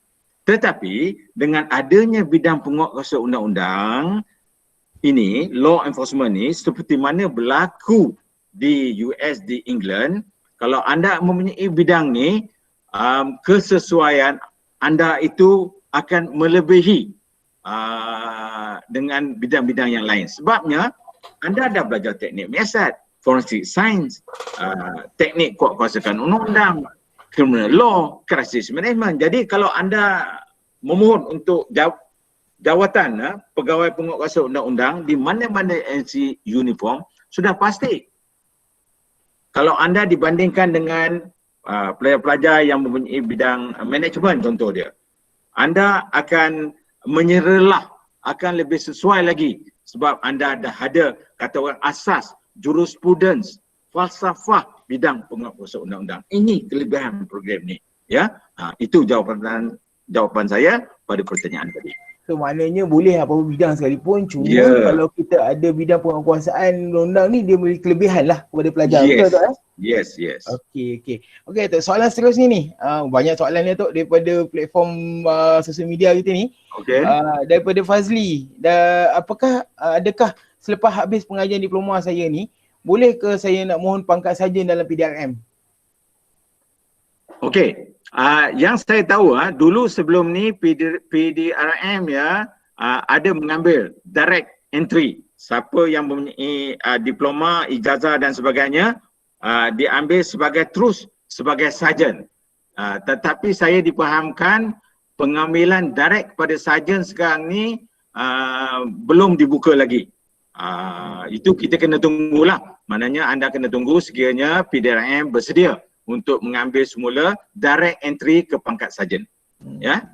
Tetapi dengan adanya bidang penguatkuasaan undang-undang ini, law enforcement ni, seperti mana berlaku di US, di England, kalau anda mempunyai bidang ni, kesesuaian anda itu akan melebihi dengan bidang-bidang yang lain. Sebabnya anda dah belajar teknik menyiasat, forensic science, teknik kuatkuasaan undang-undang, criminal law, crisis management. Jadi kalau anda memohon untuk jawatan pegawai penguatkuasaan undang-undang di mana-mana agensi uniform, sudah pasti kalau anda dibandingkan dengan pelajar-pelajar yang mempunyai bidang manajemen contoh dia, anda akan menyerlah, akan lebih sesuai lagi sebab anda dah ada kata orang asas, jurisprudence, falsafah bidang penguatkuasaan undang-undang. Ini kelebihan program ni. Ya, itu jawapan saya pada pertanyaan tadi. So maknanya boleh apa-apa bidang sekalipun, cuma kalau kita ada bidang penguasaan undang-undang ni dia beri kelebihan lah kepada pelajar. Betul tak? Yes. Okey, Tok, soalan seterusnya ni. Banyak soalan ni Tok daripada platform sosial media kita ni. Okey. Daripada Fazli. Adakah selepas habis pengajian diploma saya ni, boleh ke saya nak mohon pangkat sarjan dalam PDRM? Okey. Yang saya tahu dulu sebelum ni PDRM ada mengambil direct entry. Siapa yang mempunyai diploma, ijazah dan sebagainya diambil sebagai sarjan. Tetapi saya dipahamkan pengambilan direct pada sarjan sekarang ni belum dibuka lagi. Itu kita kena tunggulah. Maknanya anda kena tunggu sekiranya PDRM bersedia untuk mengambil semula direct entry ke pangkat sarjan. Ya.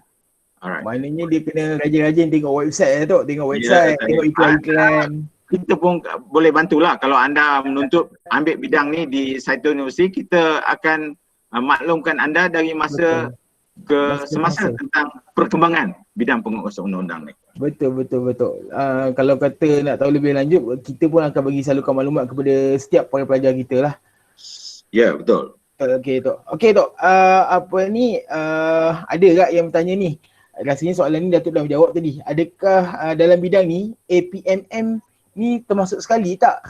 Alright. Maknanya dia kena rajin-rajin tengok website Tok, tengok tengok iklan-iklan. Kita pun boleh bantulah kalau anda menuntut ambil bidang ni di Saito University, kita akan maklumkan anda dari masa ke semasa tentang perkembangan bidang penguasaan undang-undang ni. Betul. Kalau kata nak tahu lebih lanjut, kita pun akan bagi salukan maklumat kepada setiap para pelajar kita lah. Ya, betul. Okey Tok, ada tak yang bertanya ni? Rasanya soalan ni Datuk dah menjawab tadi. Adakah dalam bidang ni APMM ni termasuk sekali tak?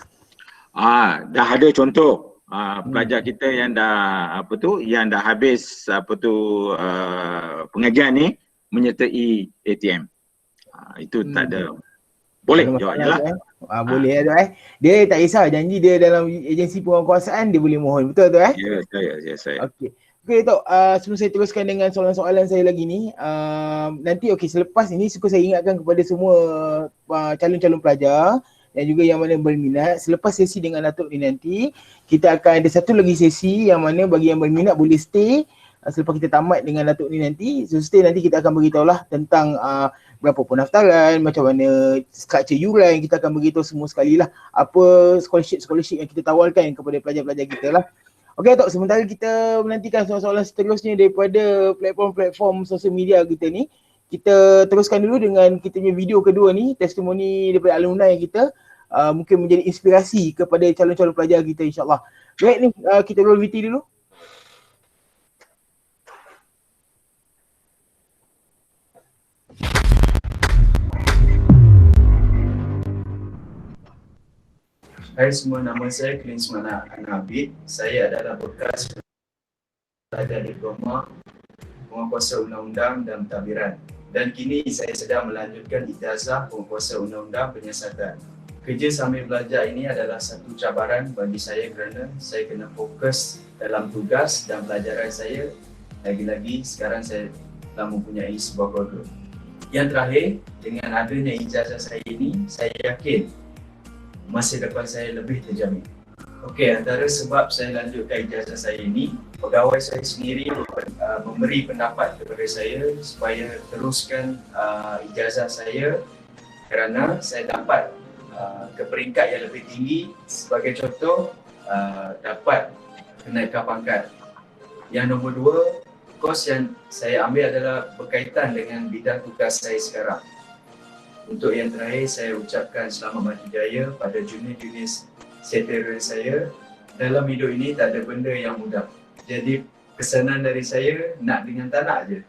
Dah ada contoh pelajar kita yang dah habis pengajian ni menyertai ATM. Itu tak ada. Boleh jawabnya lah. Boleh Tok Dia tak kisah janji dia dalam agensi penguasaan dia boleh mohon. Betul Tok Ya, saya. Okey Tok, sebelum saya teruskan dengan soalan-soalan saya lagi ni, nanti selepas ini suka saya ingatkan kepada semua calon-calon pelajar dan juga yang mana berminat, selepas sesi dengan Datuk ni nanti, kita akan ada satu lagi sesi yang mana bagi yang berminat boleh stay selepas kita tamat dengan Datuk ni nanti. So stay nanti kita akan beritahulah tentang berapa pendaftaran, macam mana struktur yuran, kita akan beritahu semua sekali lah apa scholarship yang kita tawarkan kepada pelajar-pelajar kita lah. Okey Tok, sementara kita menantikan soalan-soalan seterusnya daripada platform-platform sosial media kita ni, kita teruskan dulu dengan kita punya video kedua ni, testimoni daripada alumni kita, mungkin menjadi inspirasi kepada calon-calon pelajar kita insyaAllah. Baik ni, kita roll VT dulu. Hai semua, nama saya Klinsmana Anabid. Saya adalah bekas pelajar diploma penguasa undang-undang dan pentadbiran. Dan kini saya sedang melanjutkan ijazah penguasa undang-undang penyiasatan. Kerja sambil belajar ini adalah satu cabaran bagi saya kerana saya kena fokus dalam tugas dan pelajaran saya. Lagi-lagi sekarang saya telah mempunyai sebuah keluarga. Yang terakhir, dengan adanya ijazah saya ini, saya yakin masa depan saya lebih terjamin. Okey, antara sebab saya lanjutkan ijazah saya ini, pegawai saya sendiri memberi pendapat kepada saya supaya teruskan ijazah saya kerana saya dapat ke peringkat yang lebih tinggi. Sebagai contoh, dapat kenaikan pangkat. Yang nombor dua, kos yang saya ambil adalah berkaitan dengan bidang tugas saya sekarang. Untuk yang terakhir, saya ucapkan selamat maju jaya pada junior-junior setara saya. Dalam hidup ini tak ada benda yang mudah. Jadi pesanan dari saya, nak dengan tak nak je.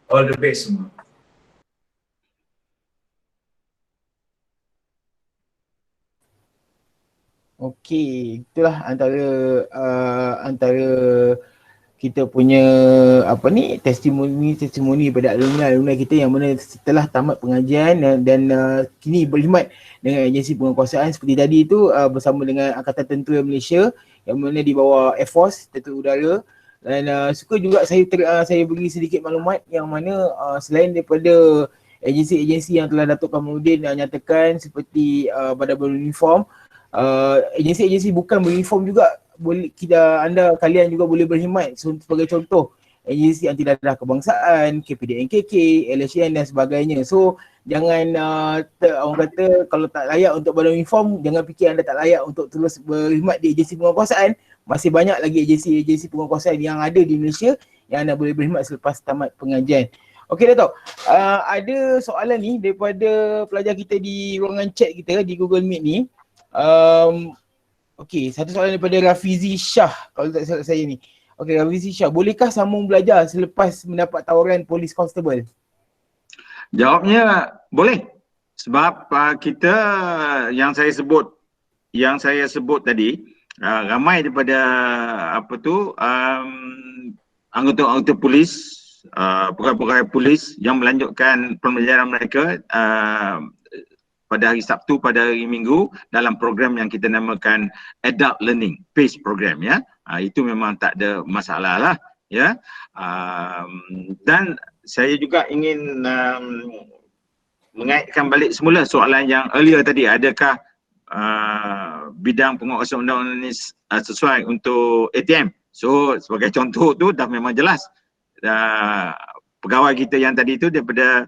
All the best semua. Okey, itulah antara kita punya testimoni pada alumni kita yang mana setelah tamat pengajian dan kini berkhidmat dengan agensi penguasaan seperti tadi itu bersama dengan Angkatan Tentera Malaysia yang mana di bawah Air Force, Tentera Udara. Dan suka juga saya beri sedikit maklumat yang mana selain daripada agensi-agensi yang telah Datuk Kamaluddin nyatakan seperti Badan Beruniform, agensi-agensi bukan beruniform juga boleh kalian juga boleh berkhidmat. Sebagai contoh, agensi anti dadah kebangsaan, KPDNKK, LHN dan sebagainya. So jangan orang kata kalau tak layak untuk badan uniform, jangan fikir anda tak layak untuk terus berkhidmat di agensi penguasaan. Masih banyak lagi agensi-agensi penguasaan yang ada di Malaysia yang anda boleh berkhidmat selepas tamat pengajian. Okey Dato', ada soalan ni daripada pelajar kita di ruangan chat kita di Google Meet ni. Okey, satu soalan daripada Rafizi Shah, kalau tak salah saya ni. Okey, Rafizi Shah, bolehkah sambung belajar selepas mendapat tawaran polis constable? Jawabnya boleh. Sebab kita yang saya sebut tadi, ramai daripada anggota-anggota polis, pegawai-pegawai polis yang melanjutkan pembelajaran mereka pada hari Sabtu, pada hari Minggu dalam program yang kita namakan Adult Learning PACE program, ya. Itu memang tak ada masalah lah, ya. Dan saya juga ingin mengaitkan balik semula soalan yang earlier tadi, adakah bidang penguasaan undang-undang ini sesuai untuk ATM. So sebagai contoh tu dah memang jelas. Pegawai kita yang tadi tu daripada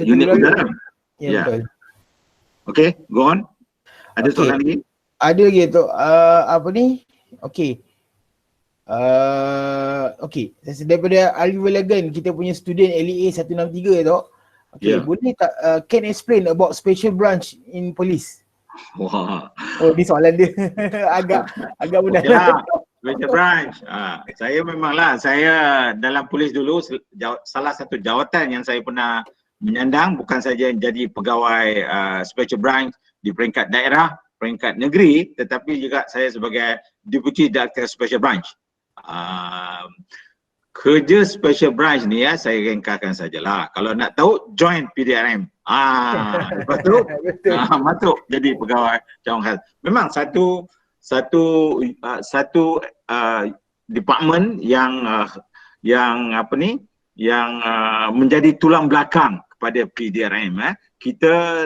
unit udara. Ya, betul. Okay, go on. Ada Okay. soalan lagi? Ada lagi tu, apa ni? Okey. Okey, daripada Arif Lagan, kita punya student LEA 163 tu. Okey, Ya. boleh tak can explain about special branch in police? Wah. Oh, ni soalan dia. agak mudah. Okey lah. Special branch. Saya dalam polis dulu, salah satu jawatan yang saya pernah menyandang bukan saja jadi pegawai special branch di peringkat daerah, peringkat negeri, tetapi juga saya sebagai deputy director special branch. Kerja special branch ni saya ringkaskan sajalah. Kalau nak tahu, join PDRM. Lepas tu Betul. masuk jadi pegawai cawangan khas. Memang satu department yang menjadi tulang belakang kepada PDRM. Kita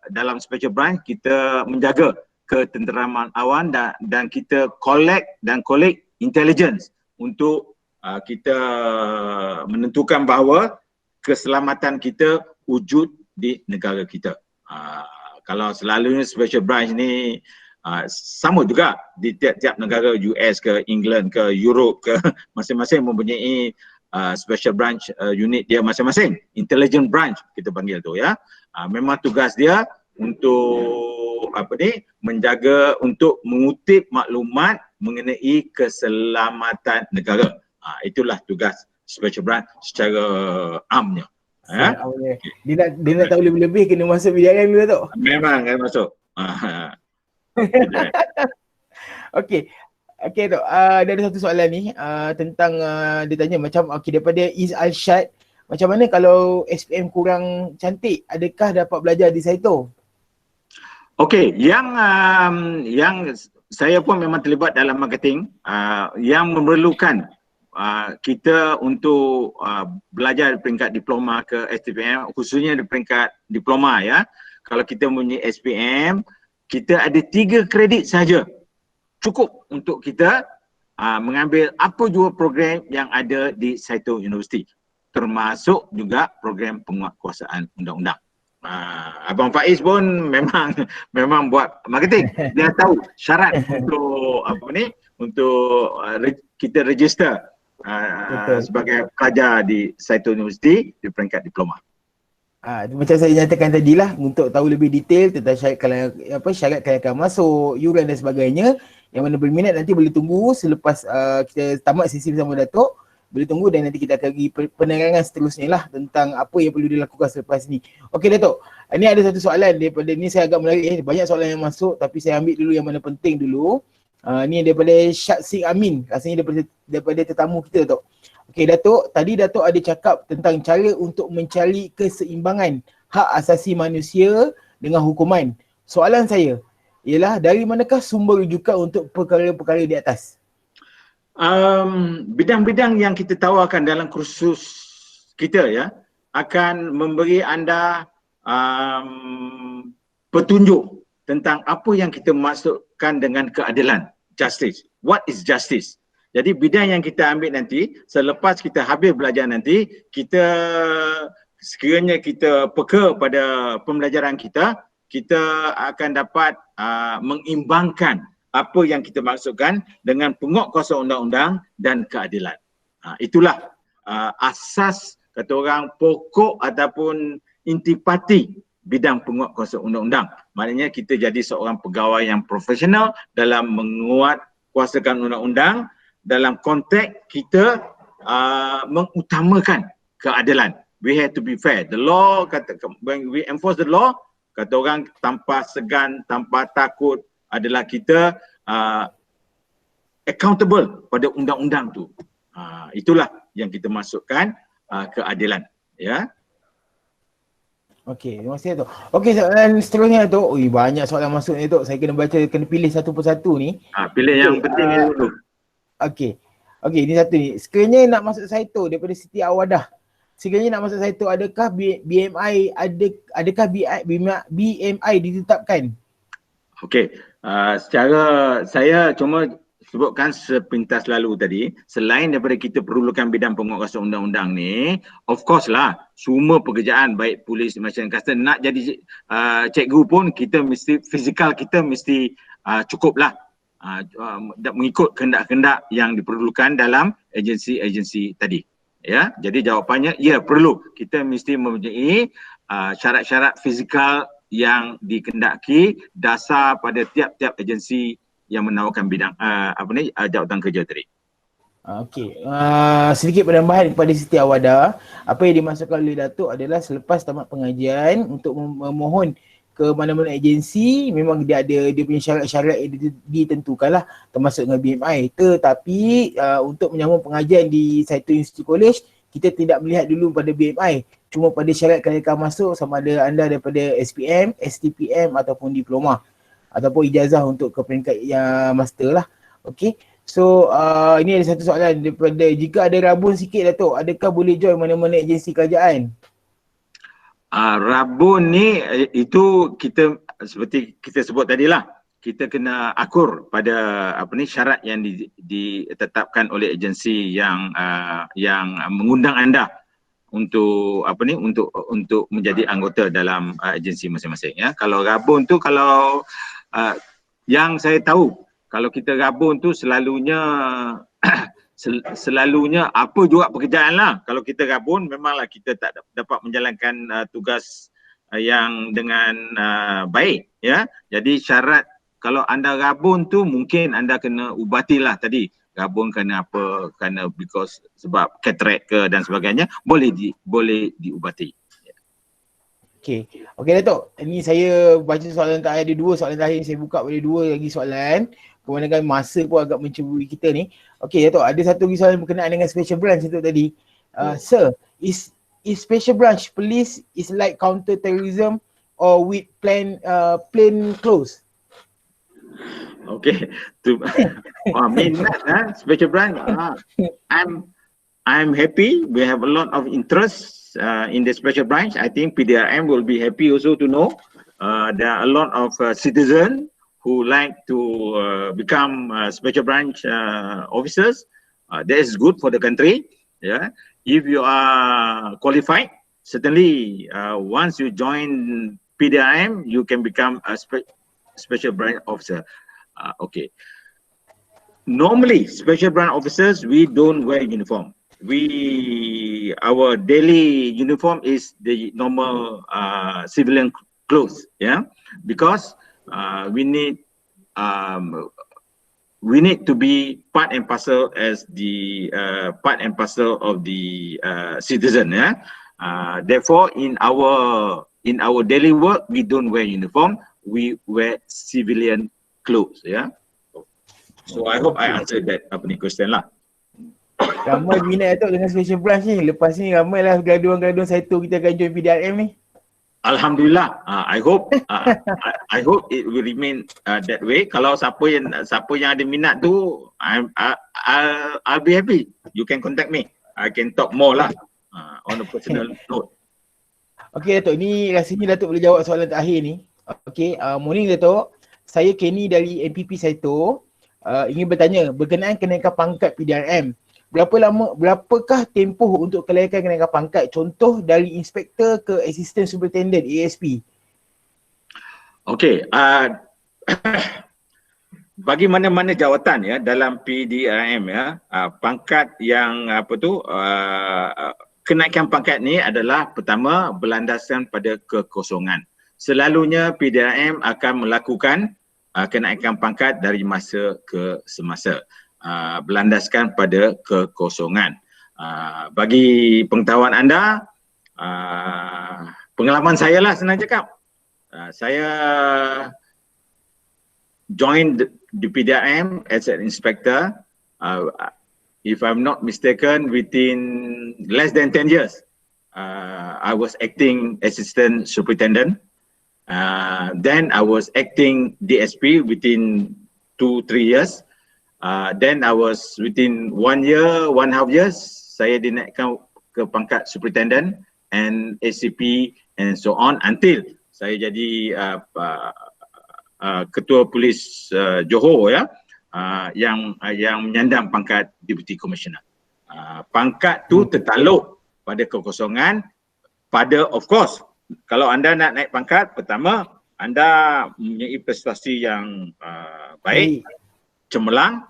dalam special branch kita menjaga ketenteraman awan dan kita collect intelligence untuk kita menentukan bahawa keselamatan kita wujud di negara kita. Kalau selalunya special branch ni sama juga di tiap-tiap negara, US ke England ke Europe ke, masing-masing mempunyai special branch unit dia masing-masing. Intelligent branch kita panggil tu, ya. Memang tugas dia untuk menjaga, untuk mengutip maklumat mengenai keselamatan negara. Itulah tugas special branch secara amnya. Dia nak tahu lebih-lebih kena masuk PDRM dulu tu. Memang kena masuk. Okey. Okey tu, ada satu soalan ni tentang dia tanya macam daripada Iz Alshad, macam mana kalau SPM kurang cantik, adakah dapat belajar di Saito? Okey, yang saya pun memang terlibat dalam marketing yang memerlukan kita untuk belajar di peringkat diploma ke SPM, khususnya di peringkat diploma, ya. Kalau kita mempunyai SPM, kita ada 3 kredit saja cukup untuk kita mengambil apa jua program yang ada di Saito University, termasuk juga program penguatkuasaan undang-undang. Abang Faiz pun memang buat marketing. Dia tahu syarat untuk kita register sebagai pelajar di Saito University di peringkat diploma. Macam saya nyatakan tadilah, untuk tahu lebih detail tentang syarat kelayakan masuk, yuran dan sebagainya, yang mana berminat nanti boleh tunggu selepas kita tamat sesi bersama Datuk, boleh tunggu dan nanti kita akan bagi penerangan seterusnya lah tentang apa yang perlu dilakukan selepas ni. Okey Datuk, ini ada satu soalan daripada ni, saya agak menarik, banyak soalan yang masuk tapi saya ambil dulu yang mana penting dulu. Ni daripada Syaksik Amin, rasanya daripada tetamu kita Datuk. Okey Datuk, tadi Datuk ada cakap tentang cara untuk mencari keseimbangan hak asasi manusia dengan hukuman. Soalan saya ialah, dari manakah sumber rujukan untuk perkara-perkara di atas? Bidang-bidang yang kita tawarkan dalam kursus kita, ya, akan memberi anda petunjuk tentang apa yang kita maksudkan dengan keadilan, justice. What is justice? Jadi bidang yang kita ambil nanti, selepas kita habis belajar nanti, kita sekiranya kita peka pada pembelajaran kita, kita akan dapat mengimbangkan apa yang kita maksudkan dengan penguat kuasa undang-undang dan keadilan. Itulah asas kata orang pokok ataupun intipati bidang penguat kuasa undang-undang. Maknanya kita jadi seorang pegawai yang profesional dalam menguat kuasakan undang-undang dalam konteks kita mengutamakan keadilan. We have to be fair. The law, when we enforce the law, kata orang tanpa segan, tanpa takut adalah kita accountable pada undang-undang tu. Itulah yang kita masukkan keadilan. Ya. Okey, terima kasih Datuk. Okey, soalan seterusnya Datuk. Ui, banyak soalan masuk ni Datuk. Saya kena baca, kena pilih satu persatu ni. Pilih yang penting dulu. Okey. Okey, ni satu ni. Sekiranya nak masuk Saito daripada Siti Awadah. Sekiranya nak masuk Saito, adakah BMI BMI ditetapkan? Okey, secara saya cuma sebutkan sepintas lalu tadi, selain daripada kita perlukan bidang penguat kuasa undang-undang ni, of course lah, semua pekerjaan baik polis, macam kata nak jadi cikgu pun kita mesti, fizikal kita mesti cukup lah. Mengikut kehendak-kehendak yang diperlukan dalam agensi-agensi tadi. Ya, jadi jawapannya ya, perlu. Kita mesti mempunyai syarat-syarat fizikal yang dikehendaki dasar pada tiap-tiap agensi yang menawarkan bidang jawatan kerja tadi. Okey. Sedikit penambahan kepada Siti Awadah. Apa yang dimasukkan oleh Datuk adalah selepas tamat pengajian untuk memohon ke mana-mana agensi, memang dia ada dia punya syarat-syarat yang ditentukanlah, termasuk dengan BMI. Tetapi untuk menyambung pengajian di Saito Institute College, kita tidak melihat dulu pada BMI, cuma pada syarat kelayakan masuk, sama ada anda daripada SPM, STPM ataupun diploma ataupun ijazah untuk ke peringkat yang master lah. Okey. So ini ada satu soalan daripada, jika ada rabun sikit Datuk, adakah boleh join mana-mana agensi kerajaan? Rabun ni itu kita seperti kita sebut tadi lah, kita kena akur pada syarat yang ditetapkan oleh agensi yang mengundang anda untuk untuk menjadi anggota dalam agensi masing-masing ya. Kalau rabun tu, kalau yang saya tahu, kalau kita rabun tu selalunya apa juga pekerjaan lah. Kalau kita rabun, memanglah kita tak dapat menjalankan tugas yang dengan baik ya. Jadi syarat kalau anda rabun tu mungkin anda kena ubatilah tadi. Rabun kerana apa? Kerana sebab cataract ke dan sebagainya, boleh diubati. Okey. Okey Datuk, ini saya baca soalan terakhir, ada dua soalan terakhir, saya buka pada dua lagi soalan. Kemudian masa pun agak menceburi kita ni. Okey Datuk, ada satu lagi soalan berkenaan dengan special branch itu tadi. Sir, is special branch police is like counter terrorism or with plain clothes? Okay, minat special branch. I'm happy. We have a lot of interest in the special branch. I think PDRM will be happy also to know there are a lot of citizens who like to become special branch officers. That is good for the country. Yeah, if you are qualified, certainly once you join PDRM, you can become a special branch officer. Okay. Normally, special branch officers, we don't wear uniform. Our daily uniform is the normal civilian clothes. Yeah, because we need to be part and parcel as the part and parcel of the citizen. Yeah. Therefore, in our daily work, we don't wear uniform. We wear civilian clothes. Yeah. So I hope I answered that question lah. Ramai minat Datuk dengan special branch ni. Lepas ni ramailah graduan-graduan Saito kita akan join PDRM ni. Alhamdulillah. I hope it will remain that way. Kalau siapa yang ada minat tu, I'll be happy. You can contact me. I can talk more lah on a personal note. Okay Datuk, ni rasanya Datuk boleh jawab soalan terakhir ni. Okay, morning Datuk. Saya Kenny dari MPP Saito. Ingin bertanya berkenaan kenaikan pangkat PDRM. Berapakah tempoh untuk kenaikan pangkat? Contoh dari inspektor ke assistant superintendent ASP. Okay, bagi mana-mana jawatan ya dalam PDRM ya, pangkat yang kenaikan pangkat ni adalah pertama berlandaskan pada kekosongan. Selalunya PDRM akan melakukan kenaikan pangkat dari masa ke semasa, berlandaskan pada kekosongan. Bagi pengetahuan anda, pengalaman saya lah senang cakap, saya join the PDRM as an inspector, if I'm not mistaken, within less than 10 years. I was acting assistant superintendent. Then I was acting DSP within 2-3 years. Then I was within 1 year, 1.5 years, saya dinaikkan ke pangkat superintendent and ACP and so on until saya jadi Ketua Polis Johor ya, yang menyandang pangkat Deputy Commissioner. Pangkat tu tertakluk pada kekosongan pada, of course, kalau anda nak naik pangkat, pertama anda mempunyai prestasi yang baik, cemerlang,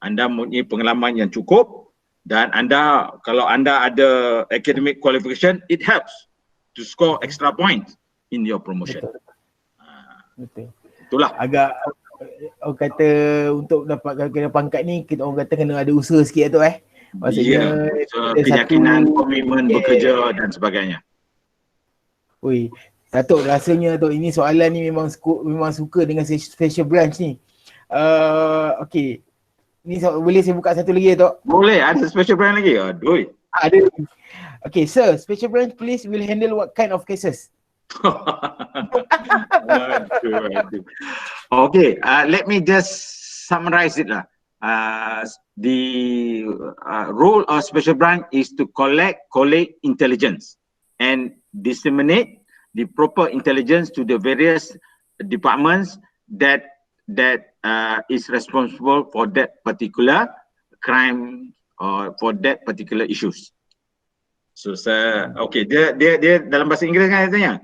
anda mempunyai pengalaman yang cukup, dan anda, kalau anda ada academic qualification, it helps to score extra points in your promotion. Betul. Itulah. Agak orang kata untuk dapatkan kena pangkat ni, kita orang kata kena ada usaha sikit tu Maksudnya keyakinan, komitmen, bekerja dan sebagainya. Ui, Datuk rasanya tu ini soalan ni memang suka dengan special branch ni. Okey. Ni boleh saya buka satu lagi Datuk? Boleh, ada special branch lagi? Aduh. Ada. Okay, sir, special branch police will handle what kind of cases? Okay, let me just summarize it lah. The role of special branch is to collect intelligence and disseminate the proper intelligence to the various departments that is responsible for that particular crime or for that particular issues. So okay, dia dalam bahasa Inggeris kan tanya?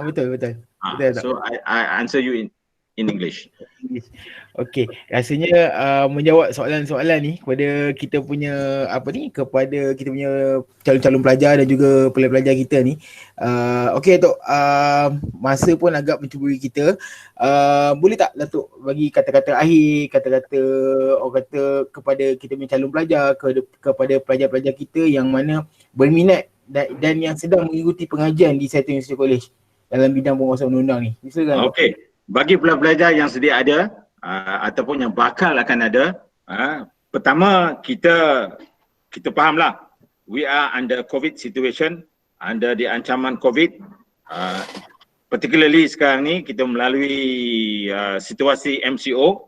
Betul. So I answer you in English. Okey, rasanya menjawab soalan-soalan ni kepada kita punya kepada kita punya calon-calon pelajar dan juga pelajar kita ni. Okey Datuk, masa pun agak mencuburi kita. Boleh tak Datuk bagi kata-kata akhir, kata-kata orang kata kepada kita punya calon pelajar, kepada pelajar-pelajar kita yang mana berminat dan yang sedang mengikuti pengajian di Saito University College dalam bidang penguasaan undang-undang ni. Silakan. Okey. Bagi pelajar yang sedia ada ataupun yang bakal akan ada, pertama kita fahamlah, we are under COVID situation, under the ancaman COVID, particularly sekarang ni kita melalui situasi MCO,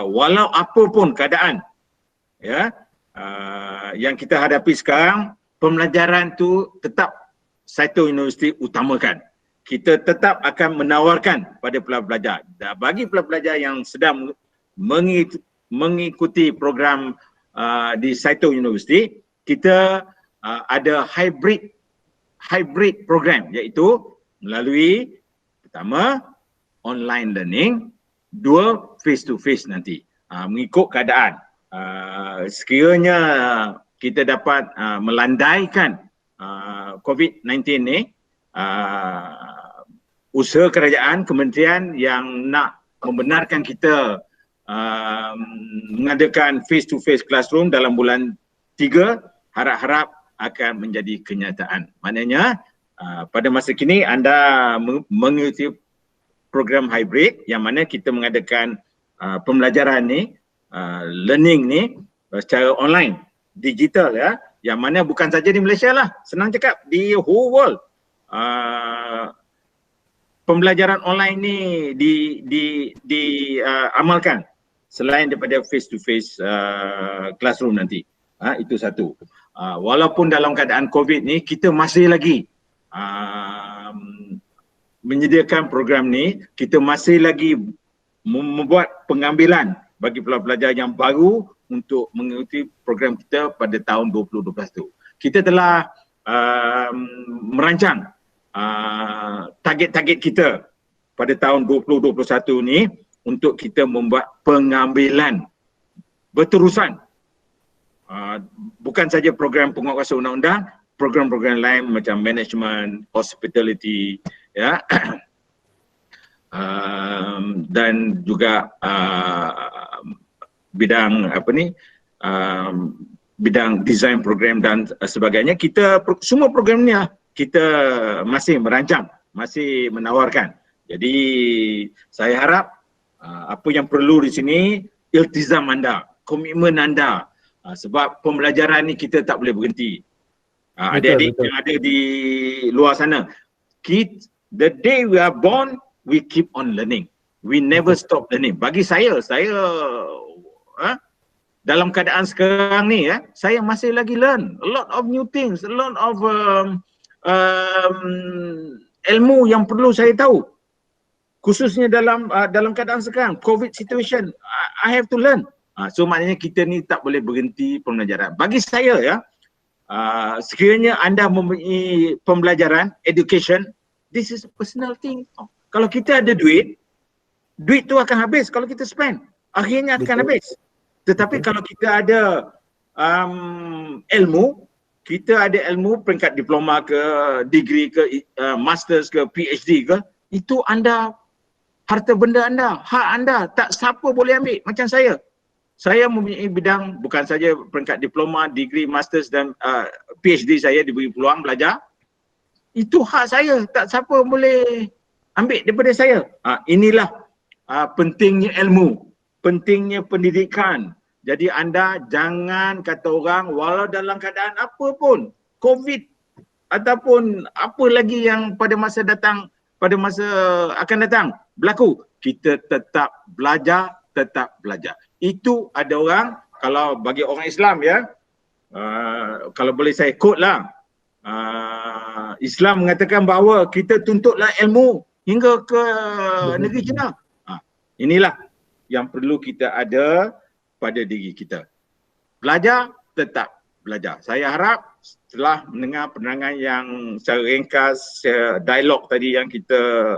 walau apa pun keadaan yang kita hadapi sekarang, pembelajaran tu tetap Saito University utamakan. Kita tetap akan menawarkan pada pelajar. Bagi pelajar yang sedang mengikuti program di Saito University, kita ada hybrid program, iaitu melalui pertama online learning, dua face to face nanti, mengikut keadaan. Sekiranya kita dapat melandaikan COVID-19 ni, usaha kerajaan, kementerian yang nak membenarkan kita mengadakan face to face classroom dalam bulan 3, harap-harap akan menjadi kenyataan. Maknanya pada masa kini anda mengikuti program hybrid yang mana kita mengadakan pembelajaran ni, learning ni secara online, digital yang mana bukan saja di Malaysia lah, senang cakap, di whole world. Pembelajaran online ni diamalkan selain daripada face to face classroom nanti. Itu satu. Walaupun dalam keadaan COVID ni, kita masih lagi menyediakan program ni, kita masih lagi membuat pengambilan bagi pelajar yang baru untuk mengikuti program kita pada tahun 2012 tu. Kita telah merancang target-target kita pada tahun 2021 ni untuk kita membuat pengambilan berterusan. Bukan saja program penguatkuasa undang-undang, program-program lain macam management, hospitality, ya, dan juga bidang bidang design program dan sebagainya. Kita semua program ni kita masih merancang, masih menawarkan. Jadi saya harap apa yang perlu di sini iltizam anda, komitmen anda, sebab pembelajaran ni kita tak boleh berhenti. Adik-adik yang ada di luar sana, the day we are born, we keep on learning. We never stop learning. Bagi saya dalam keadaan sekarang ni, saya masih lagi learn a lot of new things, a lot of ilmu yang perlu saya tahu. Khususnya dalam keadaan sekarang, COVID situation, I have to learn. So maknanya kita ni tak boleh berhenti pembelajaran. Bagi saya sekiranya anda mempunyai pembelajaran, education, this is a personal thing. Kalau kita ada duit tu akan habis kalau kita spend. Akhirnya akan habis. Tetapi kalau kita ada ilmu, kita ada ilmu peringkat diploma ke, degree ke, masters ke, PhD ke, itu anda, harta benda anda, hak anda, tak siapa boleh ambil. Macam saya. Saya mempunyai bidang bukan saja peringkat diploma, degree, masters dan PhD saya diberi peluang belajar. Itu hak saya, tak siapa boleh ambil daripada saya. Inilah pentingnya ilmu, pentingnya pendidikan. Jadi anda jangan kata orang walau dalam keadaan apa pun, COVID ataupun apa lagi yang pada masa akan datang berlaku, kita tetap belajar, Itu ada orang, kalau bagi orang Islam kalau boleh saya quote lah, Islam mengatakan bahawa kita tuntutlah ilmu hingga ke negeri China. Inilah yang perlu kita ada pada diri kita. Belajar, tetap belajar. Saya harap setelah mendengar penerangan yang secara ringkas, dialog tadi yang kita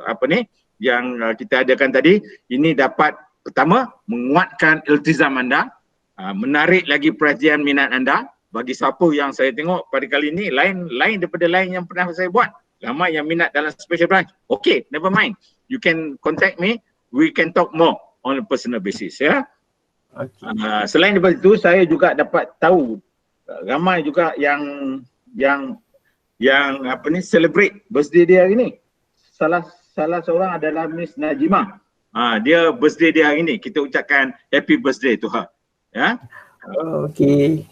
kita adakan tadi, ini dapat pertama menguatkan iltizam anda, menarik lagi perhatian minat anda. Bagi siapa yang saya tengok pada kali ini lain daripada lain yang pernah saya buat. Ramai yang minat dalam special branch. Okay, never mind. You can contact me. We can talk more on a personal basis, ya. Okay. Selain daripada itu, saya juga dapat tahu ramai juga yang celebrate birthday dia hari ini. Salah seorang adalah Miss Najimah. Dia birthday dia hari ini. Kita ucapkan happy birthday to her. Ya. Okay.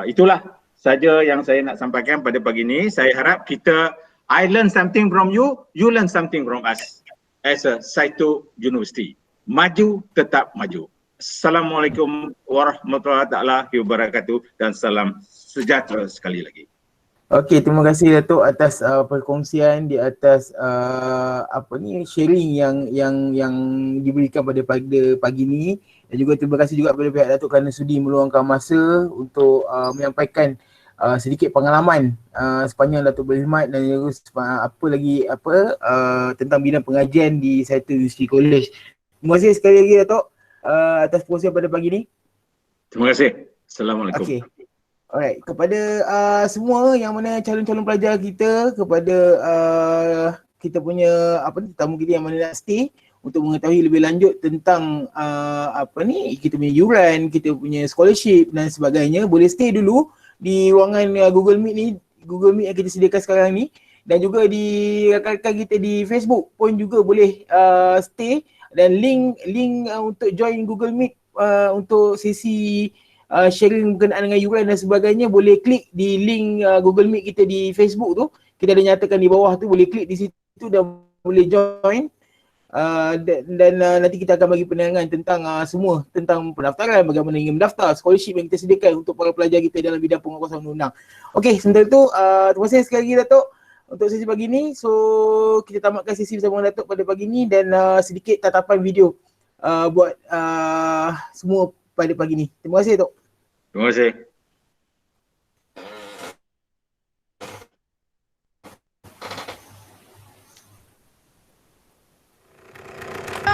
Itulah saja yang saya nak sampaikan pada pagi ini. Saya harap I learn something from you, you learn something from us as a Saito University. Maju, tetap maju. Assalamualaikum warahmatullahi wabarakatuh dan salam sejahtera sekali lagi. Okey, terima kasih Datuk atas perkongsian di atas sharing yang diberikan pada pagi ni, dan juga terima kasih juga kepada pihak Datuk kerana sudi meluangkan masa untuk menyampaikan sedikit pengalaman sepanjang Datuk berkhidmat dan juga tentang bidang pengajian di Saito University College. Terima kasih sekali lagi Datuk atas perkongsian pada pagi ni. Terima kasih. Assalamualaikum. Okey. Alright, kepada semua yang mana calon-calon pelajar kita, kepada kita punya tetamu kita yang mana nak stay untuk mengetahui lebih lanjut tentang kita punya yuran, kita punya scholarship dan sebagainya, boleh stay dulu di ruangan Google Meet ni, Google Meet yang kita sediakan sekarang ni, dan juga di rakan-rakan kita di Facebook pun juga boleh stay, dan link untuk join Google Meet untuk sesi sharing berkenaan dengan yuran dan sebagainya, boleh klik di link Google Meet kita di Facebook tu. Kita ada nyatakan di bawah tu, boleh klik di situ dan boleh join. Dan nanti kita akan bagi penerangan tentang semua tentang pendaftaran, bagaimana ingin mendaftar, scholarship yang kita sediakan untuk para pelajar kita dalam bidang penguatkuasaan undang-undang. Okey, sementara itu terima kasih sekali lagi Datuk untuk sesi pagi ni. So kita tamatkan sesi bersama Datuk pada pagi ni, dan sedikit tatapan video buat semua pada pagi ni. Terima kasih Datuk. Terima kasih.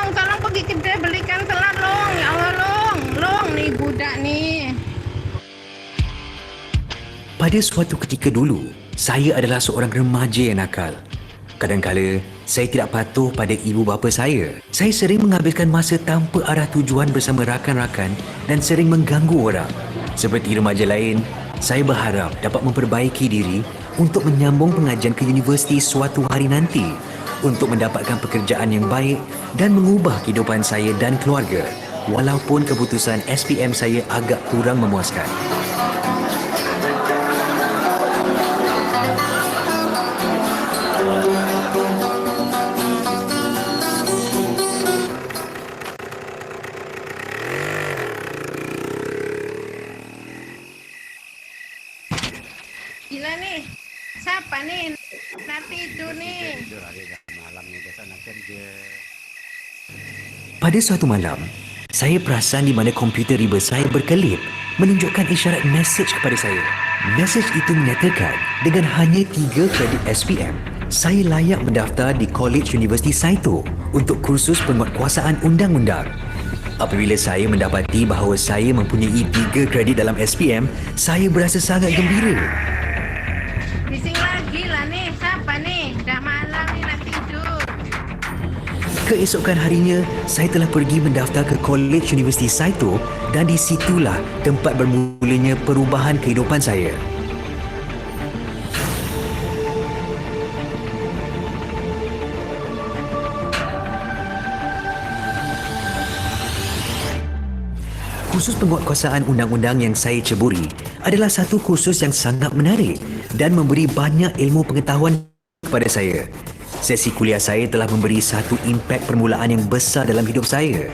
Sekarang pergi pergi kedai belikan telur long. Ya Allah long nih budak nih. Pada suatu ketika dulu, saya adalah seorang remaja yang nakal. Kadang-kala, saya tidak patuh pada ibu bapa saya. Saya sering menghabiskan masa tanpa arah tujuan bersama rakan-rakan dan sering mengganggu orang. Seperti remaja lain, saya berharap dapat memperbaiki diri untuk menyambung pengajian ke universiti suatu hari nanti untuk mendapatkan pekerjaan yang baik dan mengubah kehidupan saya dan keluarga walaupun keputusan SPM saya agak kurang memuaskan. Gila nih. Siapa nih? Nanti itu nih. Pada suatu malam, saya perasan di mana komputer riba saya berkelip menunjukkan isyarat mesej kepada saya. Mesej itu menyatakan dengan hanya 3 kredit SPM, saya layak mendaftar di College University Saito untuk kursus penguatkuasaan undang-undang. Apabila saya mendapati bahawa saya mempunyai 3 kredit dalam SPM, saya berasa sangat gembira. Bising lagi lah nih. Siapa nih? Dah malam nih nak tidur. Keesokan harinya, saya telah pergi mendaftar ke College University Saito dan di situlah tempat bermulanya perubahan kehidupan saya. Kursus penguatkuasaan undang-undang yang saya ceburi adalah satu kursus yang sangat menarik dan memberi banyak ilmu pengetahuan kepada saya. Sesi kuliah saya telah memberi satu impak permulaan yang besar dalam hidup saya.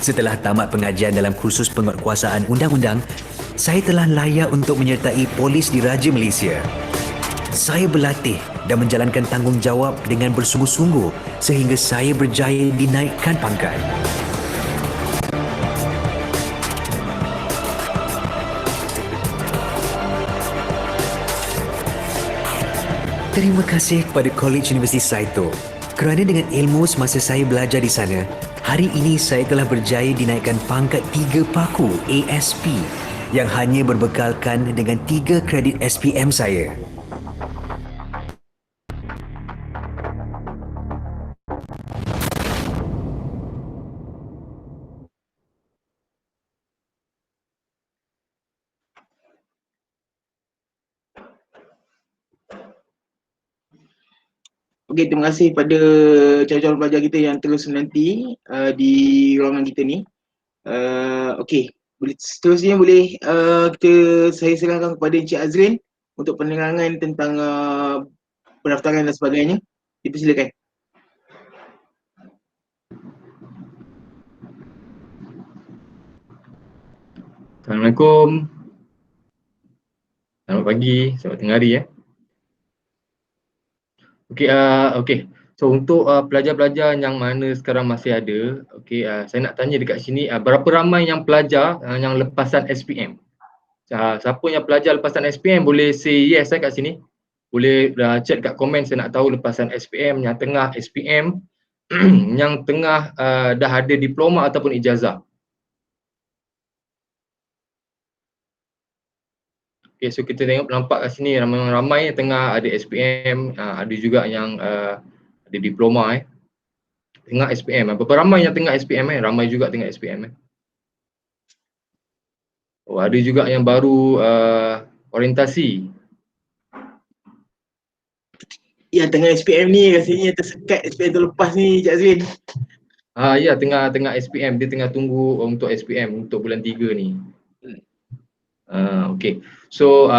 Setelah tamat pengajian dalam kursus penguatkuasaan undang-undang, saya telah layak untuk menyertai polis diraja Malaysia. Saya berlatih dan menjalankan tanggungjawab dengan bersungguh-sungguh sehingga saya berjaya dinaikkan pangkat. Terima kasih kepada College University Saito kerana dengan ilmu semasa saya belajar di sana, hari ini saya telah berjaya dinaikkan pangkat 3 paku ASP yang hanya berbekalkan dengan 3 kredit SPM saya. Okey, terima kasih pada calon-calon pelajar kita yang terus menanti di ruangan kita ni. Okey, seterusnya boleh saya serahkan kepada Encik Azrin untuk penerangan tentang pendaftaran dan sebagainya. Dipersilakan. Assalamualaikum. Selamat pagi, selamat tengah hari ya. Okey. So untuk pelajar-pelajar yang mana sekarang masih ada, saya nak tanya dekat sini berapa ramai yang pelajar yang lepasan SPM? Siapa yang pelajar lepasan SPM boleh say yes kat sini. Boleh chat kat komen, saya nak tahu lepasan SPM, yang tengah SPM, yang tengah dah ada diploma ataupun ijazah. Okay, so kita tengok nampak kat sini ramai yang tengah ada SPM, ada juga yang ada diploma tengah SPM. Berapa ramai yang tengah SPM Ramai juga tengah SPM Oh, ada juga yang baru orientasi. Yang tengah SPM ni rasanya tersekat SPM terlepas ni, Cik Azrin. Ya, tengah SPM, dia tengah tunggu untuk SPM untuk bulan 3 ni. So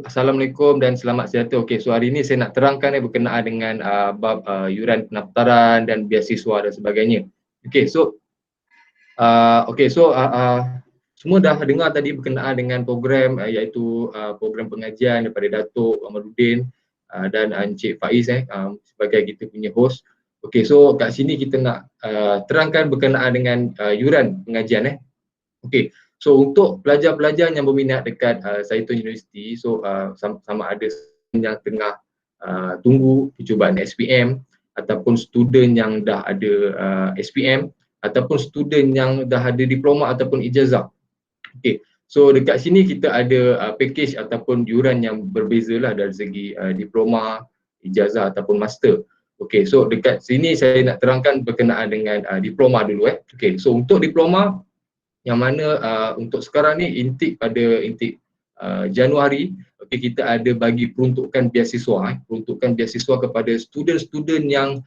Assalamualaikum dan selamat sejahtera. So hari ini saya nak terangkan berkenaan dengan bab yuran pendaftaran dan beasiswa dan sebagainya. Semua dah dengar tadi berkenaan dengan program iaitu program pengajian daripada Datuk Amaluddin dan Encik Faiz sebagai kita punya host. So kat sini kita nak terangkan berkenaan dengan yuran pengajian So untuk pelajar-pelajar yang berminat dekat Saito University, so sama ada yang tengah tunggu percubaan SPM ataupun student yang dah ada SPM ataupun student yang dah ada diploma ataupun ijazah. Okey. So dekat sini kita ada package ataupun yuran yang berbeza lah dari segi diploma, ijazah ataupun master. Okey, so dekat sini saya nak terangkan berkenaan dengan diploma dulu Okey, so untuk diploma yang mana untuk sekarang ni intake Januari, okey, kita ada bagi peruntukan beasiswa peruntukan beasiswa kepada student-student yang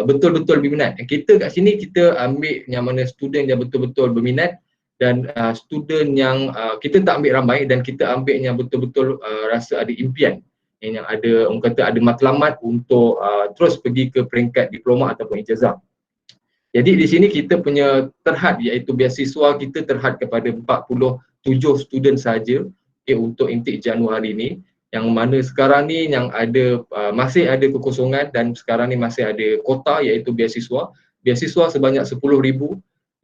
betul-betul berminat. Kita kat sini kita ambil yang mana student yang betul-betul berminat dan student yang kita tak ambil ramai dan kita ambil yang betul-betul rasa ada impian, yang ada orang kata ada matlamat untuk terus pergi ke peringkat diploma ataupun ijazah. Jadi di sini kita punya terhad iaitu beasiswa kita terhad kepada 47 student sahaja untuk intake Januari ni, yang mana sekarang ni yang ada masih ada kekosongan dan sekarang ni masih ada kota iaitu beasiswa sebanyak 10,000,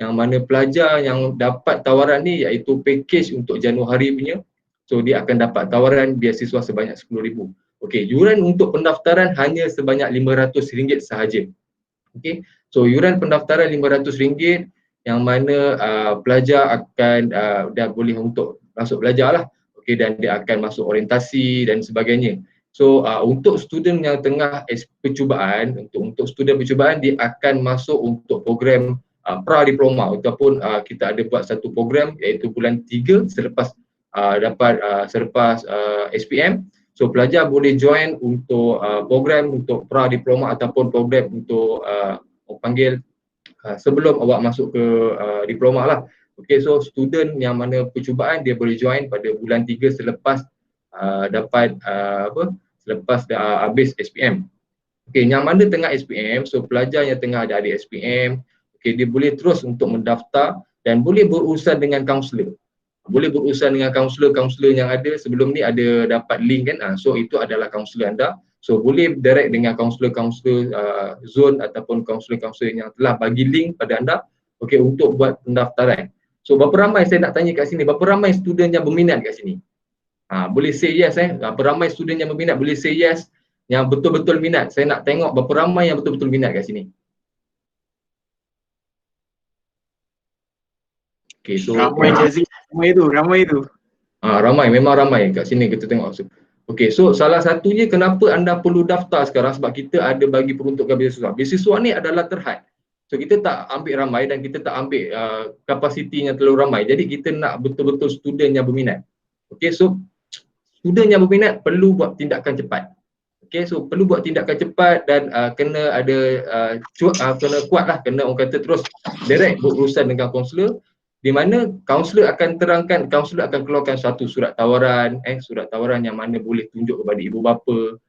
yang mana pelajar yang dapat tawaran ni iaitu package untuk Januari punya, so dia akan dapat tawaran beasiswa sebanyak 10,000. Okey, yuran untuk pendaftaran hanya sebanyak RM500 sahaja. Okey, so yuran pendaftaran RM500 yang mana pelajar akan dah boleh untuk masuk belajar lah. Okey, dan dia akan masuk orientasi dan sebagainya. So untuk student yang tengah percubaan, untuk student percubaan dia akan masuk untuk program pra-diploma ataupun kita ada buat satu program iaitu bulan 3 selepas selepas SPM. So pelajar boleh join untuk program untuk pra-diploma ataupun program untuk panggil sebelum awak masuk ke diploma lah. Okay, so student yang mana percubaan dia boleh join pada bulan 3 selepas selepas dah habis SPM. Okay, yang mana tengah SPM, so pelajar yang tengah ada SPM, okay, dia boleh terus untuk mendaftar dan boleh berurusan dengan kaunselor. Boleh berurusan dengan kaunselor yang ada sebelum ni ada dapat link kan, so itu adalah kaunselor anda. So boleh direct dengan kaunselor zone ataupun kaunselor yang telah bagi link pada anda, okay, untuk buat pendaftaran. So berapa ramai, saya nak tanya kat sini, berapa ramai student yang berminat kat sini? Boleh say yes berapa ramai student yang berminat, boleh say yes yang betul-betul minat. Saya nak tengok berapa ramai yang betul-betul minat kat sini. Okay, so ramai tu. Ramai, memang ramai kat sini kita tengok. Okay, so salah satunya kenapa anda perlu daftar sekarang sebab kita ada bagi peruntukan beasiswa. Beasiswa ni adalah terhad. So kita tak ambil ramai dan kita tak ambil kapasiti yang terlalu ramai. Jadi kita nak betul-betul student yang berminat. Okay, so student yang berminat perlu buat tindakan cepat. Okay, so perlu buat tindakan cepat dan kena ada kena kuat lah, kena orang kata terus direct berurusan dengan kaunselor, di mana kaunselor akan terangkan, kaunselor akan keluarkan satu surat tawaran, surat tawaran yang mana boleh tunjuk kepada ibu bapa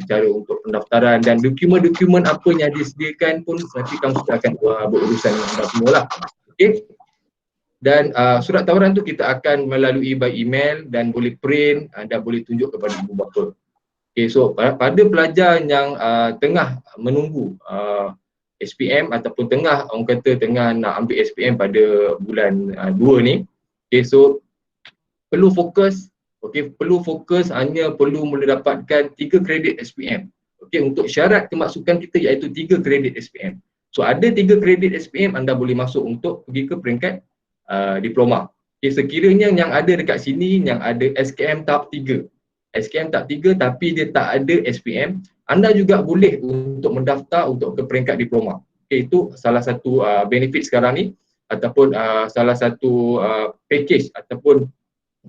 cara untuk pendaftaran dan dokumen-dokumen apa yang disediakan pun nanti kaunselor akan berurusan dengan anda semua lah. Okay. Dan surat tawaran tu kita akan melalui by email dan boleh print dan boleh tunjuk kepada ibu bapa. Okay, so pada pelajar yang tengah menunggu SPM ataupun tengah orang kata tengah nak ambil SPM pada bulan 2 ni, okay, so perlu fokus, hanya perlu mendapatkan 3 kredit SPM. Okay, untuk syarat kemasukan kita iaitu 3 kredit SPM. So ada 3 kredit SPM anda boleh masuk untuk pergi ke peringkat diploma. Okay, sekiranya yang ada dekat sini yang ada SKM tahap 3 tapi dia tak ada SPM, anda juga boleh untuk mendaftar untuk ke peringkat diploma. Okay, itu salah satu benefit sekarang ni ataupun salah satu package ataupun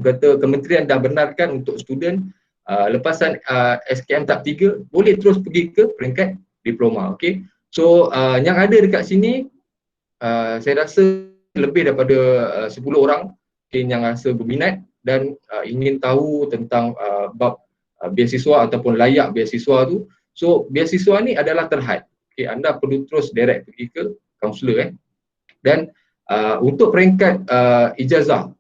kata kementerian dah benarkan untuk student lepasan SKM tahap 3 boleh terus pergi ke peringkat diploma. Okay, so yang ada dekat sini saya rasa lebih daripada 10 orang yang rasa berminat dan ingin tahu tentang bab beasiswa ataupun layak beasiswa tu. So beasiswa ni adalah terhad. Okay, anda perlu terus direct pergi ke kaunselor Dan untuk peringkat ijazah,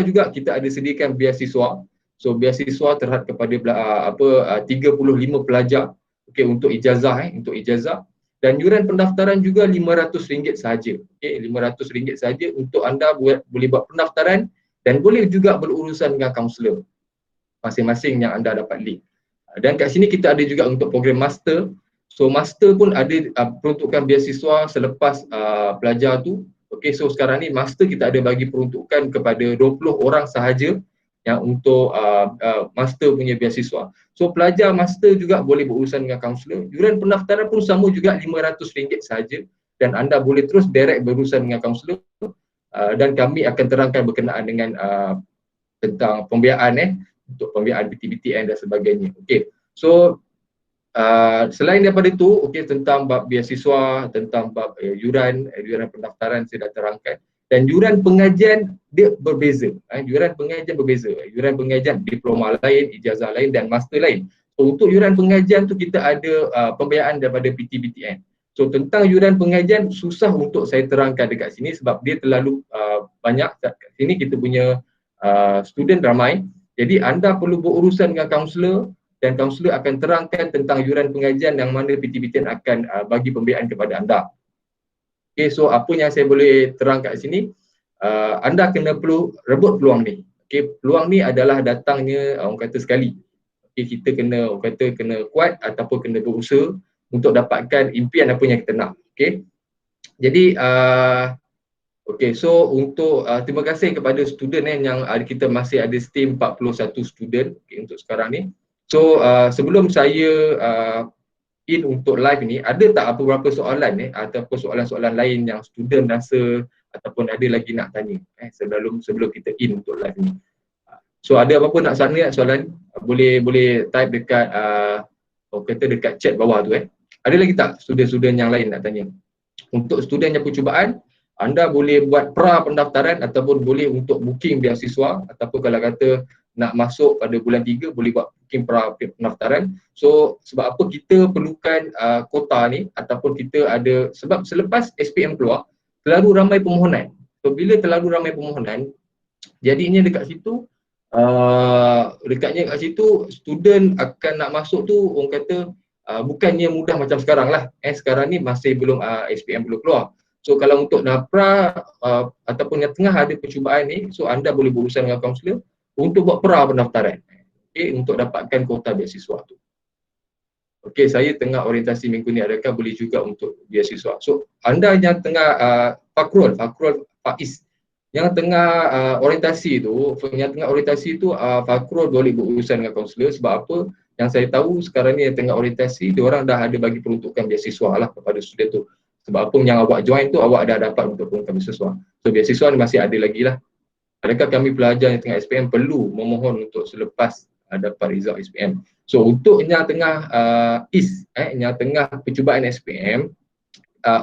juga kita ada sediakan beasiswa. So beasiswa terhad kepada 35 pelajar, okay, untuk ijazah dan yuran pendaftaran juga RM500 sahaja. Okay, RM500 sahaja untuk anda boleh buat pendaftaran dan boleh juga berurusan dengan kaunselor masing-masing yang anda dapat link. Dan kat sini kita ada juga untuk program master. So master pun ada peruntukan beasiswa selepas pelajar tu. Okey, so sekarang ni master kita ada bagi peruntukan kepada 20 orang sahaja yang untuk master punya beasiswa. So pelajar master juga boleh berurusan dengan kaunselor. Yuran pendaftaran pun sama juga RM500 sahaja dan anda boleh terus direct berurusan dengan kaunselor dan kami akan terangkan berkenaan dengan tentang pembiayaan untuk pembiayaan PTBTN dan sebagainya. Okey. So selain daripada itu, okey, tentang bab beasiswa, tentang bab yuran pendaftaran saya dah terangkan. Dan yuran pengajian dia berbeza. Yuran pengajian berbeza. Yuran pengajian diploma lain, ijazah lain dan master lain. So untuk yuran pengajian tu kita ada pembiayaan daripada PTBTN. So tentang yuran pengajian susah untuk saya terangkan dekat sini sebab dia terlalu banyak. Kat sini kita punya student ramai. Jadi anda perlu berurusan dengan kaunselor dan kaunselor akan terangkan tentang yuran pengajian yang mana PTBTN akan bagi pembiayaan kepada anda. Okay, so apa yang saya boleh terang kat sini, anda kena perlu rebut peluang ni. Okay, peluang ni adalah datangnya orang kata sekali. Okay, kita kena orang kata kena kuat ataupun kena berusaha untuk dapatkan impian apa yang kita nak. Okay, jadi okay, so untuk terima kasih kepada student yang kita masih ada steam 41 student untuk sekarang ni. So sebelum saya in untuk live ni, ada tak beberapa soalan ataupun soalan-soalan lain yang student rasa ataupun ada lagi nak tanya sebelum kita in untuk live ni. So ada apa-apa nak soalan boleh type dekat kata dekat chat bawah tu Ada lagi tak student-student yang lain nak tanya? Untuk student yang percubaan, anda boleh buat pra pendaftaran ataupun boleh untuk booking beasiswa ataupun kalau kata nak masuk pada bulan 3 boleh buat booking pra pendaftaran. So sebab apa kita perlukan kota ni ataupun kita ada, sebab selepas SPM keluar terlalu ramai permohonan. So bila terlalu ramai permohonan, jadinya dekat situ dekatnya kat situ student akan nak masuk tu orang kata bukannya mudah macam sekarang lah. Sekarang ni masih belum SPM belum keluar. So kalau untuk pra ataupun yang tengah ada percubaan ni, so anda boleh berurusan dengan kaunselor untuk buat pra pendaftaran. Okay, untuk dapatkan kota beasiswa tu. Okay, saya tengah orientasi minggu ni, adakah boleh juga untuk beasiswa? So anda yang tengah Fakrul Faiz yang tengah orientasi tu, Fakrul boleh berurusan dengan kaunselor. Sebab apa? Yang saya tahu sekarang ni yang tengah orientasi, diorang dah ada bagi peruntukan beasiswa lah kepada student tu. Sebab apa yang awak join tu, awak dah dapat untuk peruntukan beasiswa. So beasiswa ni masih ada lagi lah. Adakah kami pelajar yang tengah SPM perlu memohon untuk selepas dapat result SPM? So untuk yang tengah yang tengah percubaan SPM,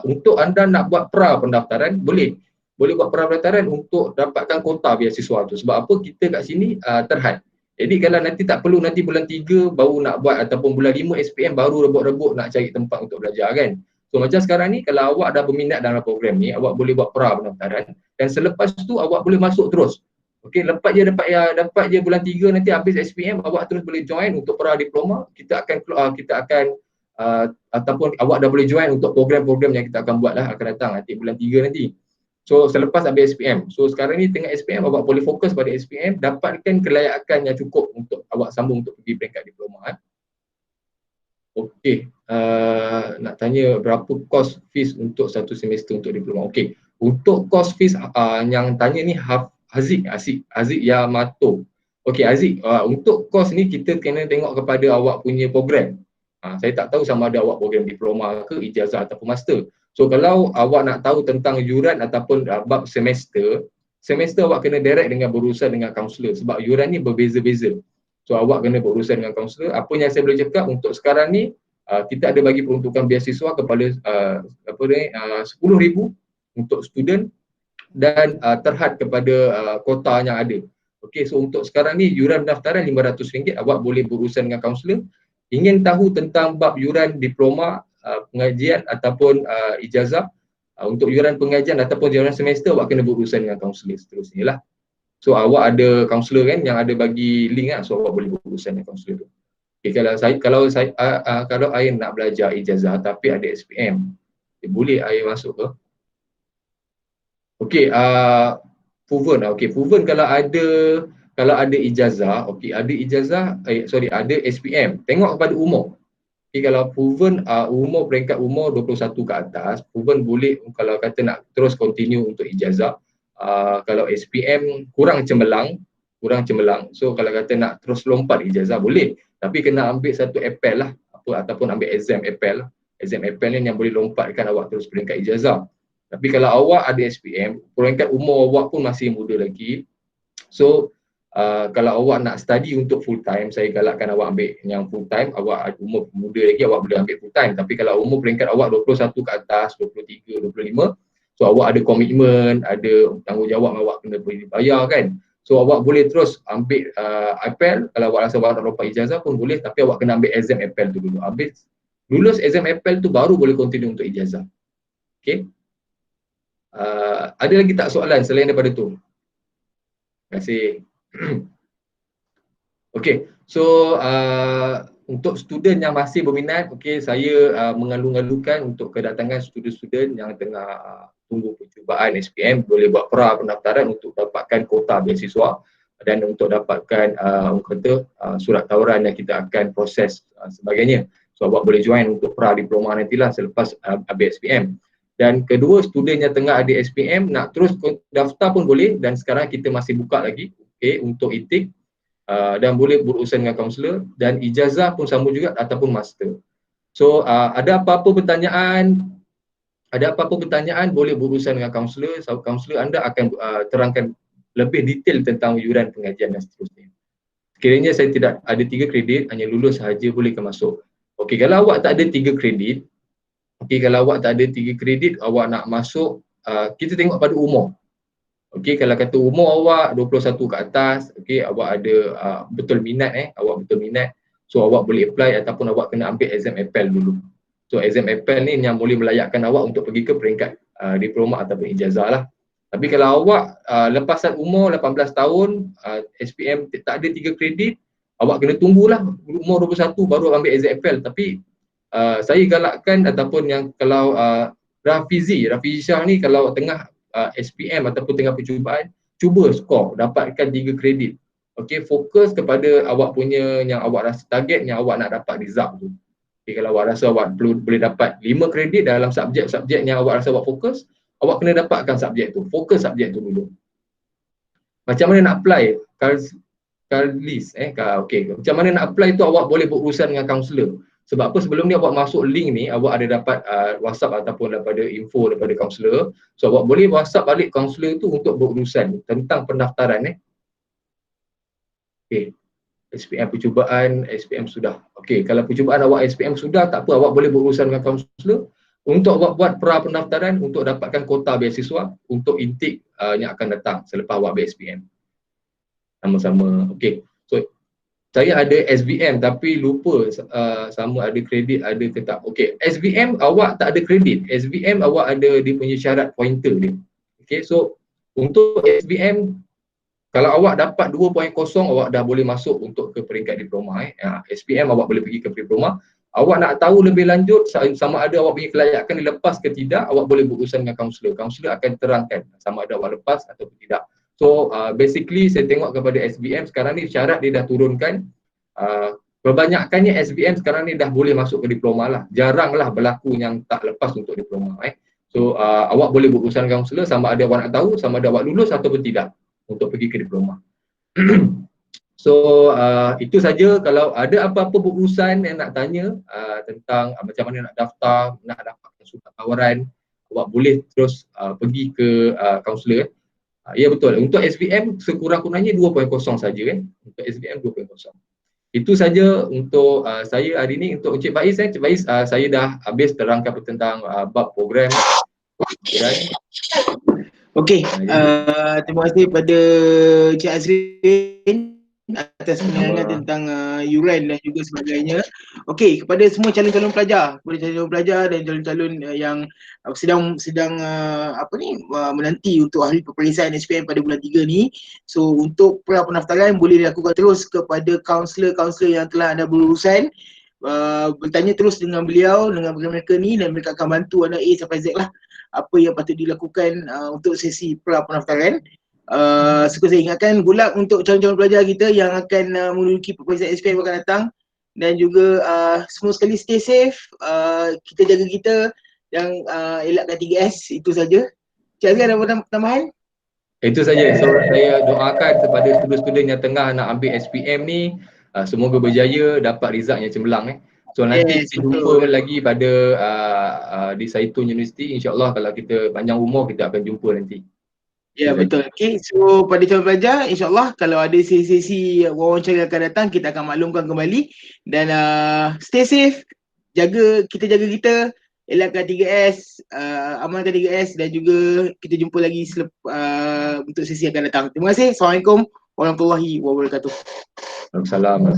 untuk anda nak buat pra pendaftaran, boleh buat pra pendaftaran untuk dapatkan kota beasiswa tu. Sebab apa? Kita kat sini terhad. Jadi kalau nanti tak perlu nanti bulan 3 baru nak buat ataupun bulan 5 SPM baru rebut-rebut nak cari tempat untuk belajar kan. So macam sekarang ni kalau awak dah berminat dalam program ni, awak boleh buat pra pendaftaran dan selepas tu awak boleh masuk terus. Okey, lepas je bulan 3 nanti habis SPM, awak terus boleh join untuk pra diploma. Kita akan ataupun awak dah boleh join untuk program-program yang kita akan buat lah akan datang nanti bulan 3 nanti. So selepas habis SPM. So sekarang ni tengah SPM, awak boleh fokus pada SPM, dapatkan kelayakan yang cukup untuk awak sambung untuk pergi peringkat diploma. Okey, nak tanya berapa kos fees untuk satu semester untuk diploma. Okey, untuk kos fees yang tanya ni Haziq Yamato. Okey Haziq, untuk kos ni kita kena tengok kepada awak punya program. Saya tak tahu sama ada awak program diploma ke, ijazah ataupun master. So kalau awak nak tahu tentang yuran ataupun bab semester awak kena direct dengan berurusan dengan kaunselor sebab yuran ni berbeza-beza. So awak kena berurusan dengan kaunselor. Apa yang saya boleh cakap untuk sekarang ni, kita ada bagi peruntukan beasiswa kepada 10,000 untuk student dan terhad kepada kota yang ada. Okey, so untuk sekarang ni yuran pendaftaran RM500, awak boleh berurusan dengan kaunselor. Ingin tahu tentang bab yuran diploma, pengajian ataupun ijazah, untuk yuran pengajian ataupun yuran semester awak kena berurusan dengan kaunselor seterusnya lah. So awak ada kaunselor kan yang ada bagi link so awak boleh berurusan dengan kaunselor tu. Okay, kalau saya nak belajar ijazah tapi ada SPM, boleh saya masuk ke? Okey, proven. Okey, proven kalau ada ijazah, okey, ada SPM. Tengok kepada umur. Okay, kalau proven peringkat umur 21 ke atas, proven boleh kalau kata nak terus continue untuk ijazah. Kalau SPM kurang cemerlang. So kalau kata nak terus lompat ijazah boleh, tapi kena ambil satu APEL lah, ataupun ambil exam APEL. Exam APEL ni yang boleh lompatkan awak terus peringkat ijazah. Tapi kalau awak ada SPM, peringkat umur awak pun masih muda lagi. So kalau awak nak study untuk full time, saya galakkan awak ambil yang full time. Awak umur muda lagi, awak boleh ambil full time. Tapi kalau umur peringkat awak 21 ke atas, 23, 25, so awak ada komitmen, ada tanggungjawab yang awak kena bayar kan. So awak boleh terus ambil APEL. Kalau awak rasa awak nak lompat ijazah pun boleh, tapi awak kena ambil exam APEL tu dulu. Habis lulus exam APEL tu baru boleh continue untuk ijazah. Okay. Ada lagi tak soalan selain daripada tu? Terima kasih. Okay, so untuk student yang masih berminat, okay, saya mengalu-alukan untuk kedatangan student-student yang tengah tunggu percubaan SPM boleh buat pra pendaftaran untuk dapatkan kota beasiswa dan untuk dapatkan surat tawaran yang kita akan proses sebagainya. So awak boleh join untuk pra diploma nantilah selepas habis SPM. Dan kedua, student yang tengah ada SPM nak terus daftar pun boleh, dan sekarang kita masih buka lagi, okay, untuk intake dan boleh berurusan dengan kaunselor, dan ijazah pun sama juga ataupun master. So ada apa-apa pertanyaan boleh berurusan dengan kaunselor. So, kaunselor anda akan terangkan lebih detail tentang yuran pengajian dan seterusnya. Sekiranya saya tidak ada 3 kredit, hanya lulus sahaja boleh ke masuk. Okey, kalau awak tak ada 3 kredit, awak nak masuk, kita tengok pada umur. Okey, kalau kata umur awak 21 ke atas, okey, awak ada betul minat, so awak boleh apply ataupun awak kena ambil exam APEL dulu. So exam APEL ni yang boleh melayakkan awak untuk pergi ke peringkat diploma ataupun ijazah lah. Tapi kalau awak lepasan umur 18 tahun, SPM tak ada 3 kredit, awak kena tunggulah umur 21 baru ambil exam APEL. Tapi saya galakkan ataupun yang kalau Rafizi Syah ni kalau tengah SPM ataupun tengah percubaan, cuba skor, dapatkan 3 kredit. Okey, fokus kepada awak punya yang awak rasa target yang awak nak dapat result tu. Okay, kalau awak rasa awak boleh dapat 5 kredit dalam subjek-subjek yang awak rasa awak fokus, awak kena dapatkan subjek tu, fokus subjek tu dulu. Macam mana nak apply? Macam mana nak apply tu awak boleh berurusan dengan kaunselor. Sebab apa, sebelum ni awak masuk link ni, awak ada dapat WhatsApp ataupun daripada info daripada kaunselor. So awak boleh WhatsApp balik kaunselor tu untuk berurusan tentang pendaftaran. Okay. SPM percubaan, SPM sudah. Okey, kalau percubaan awak SPM sudah, tak apa, awak boleh berurusan dengan kaunselor untuk awak buat pra pendaftaran untuk dapatkan kota beasiswa untuk intake yang akan datang selepas awak SPM. Sama-sama. Okey. So saya ada SBM tapi lupa sama ada kredit ada ke tak. Okey, SBM awak tak ada kredit. SBM awak ada dia punya syarat pointer dia. Okey, so untuk SBM kalau awak dapat 2.0, awak dah boleh masuk untuk ke peringkat diploma. SPM awak boleh pergi ke diploma. Awak nak tahu lebih lanjut sama ada awak punya kelayakan dilepas ke tidak, awak boleh berurusan dengan kaunselor. Kaunselor akan terangkan sama ada awak lepas atau tidak. So basically saya tengok kepada SBM sekarang ni syarat dia dah turunkan. Kebanyakannya SBM sekarang ni dah boleh masuk ke diploma lah. Jaranglah berlaku yang tak lepas untuk diploma. So awak boleh berurusan dengan kaunselor sama ada awak nak tahu sama ada awak lulus ataupun tidak untuk pergi ke diploma. So itu saja. Kalau ada apa-apa berurusan yang nak tanya tentang macam mana nak daftar, nak dapatkan surat tawaran, awak boleh terus pergi ke kaunselor. Ya betul, untuk SPM sekurang-kurangnya 2.0 saja untuk SPM 2.0. Itu saja untuk saya hari ini. Untuk Encik Faiz, Encik Faiz saya dah habis terangkan tentang bab program. Okey, terima kasih pada Encik Azrin atas penerangan tentang yuran dan juga sebagainya. Okey, kepada semua calon-calon pelajar, dan calon-calon yang sedang menanti untuk hari peperiksaan SPM pada bulan 3 ni. So untuk pra pendaftaran boleh dilakukan terus kepada kaunselor yang telah anda berurusan. Bertanya terus dengan beliau, dengan mereka ni, dan mereka akan bantu anda A sampai Z lah apa yang patut dilakukan untuk sesi pra pendaftaran. Suka saya ingatkan, good luck untuk calon-calon pelajar kita yang akan menduduki peperiksaan SPM akan datang. dan juga semua sekali stay safe, kita jaga kita dan elakkan 3S, itu saja. Cik Azri ada tambahan? Itu saja. So saya doakan kepada student-student yang tengah nak ambil SPM ni, semoga berjaya, dapat result yang cemerlang. So nanti Yes, kita betul. jumpa lagi pada di Zaitun University, insya-Allah kalau kita panjang umur kita akan jumpa nanti. Ya, betul. Okay, so pada calon pelajar, insyaAllah kalau ada sesi-sesi wawancara akan datang, kita akan maklumkan kembali. Dan stay safe, kita jaga kita, elakkan 3S, amalkan 3S dan juga kita jumpa lagi untuk sesi akan datang. Terima kasih. Assalamualaikum warahmatullahi wabarakatuh. Assalamualaikum.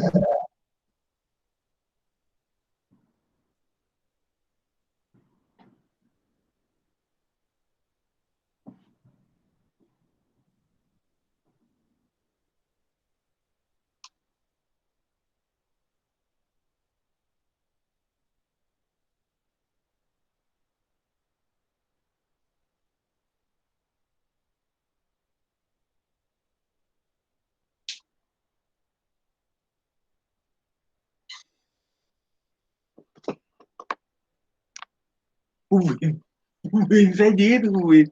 Ubin saja tu Ubin.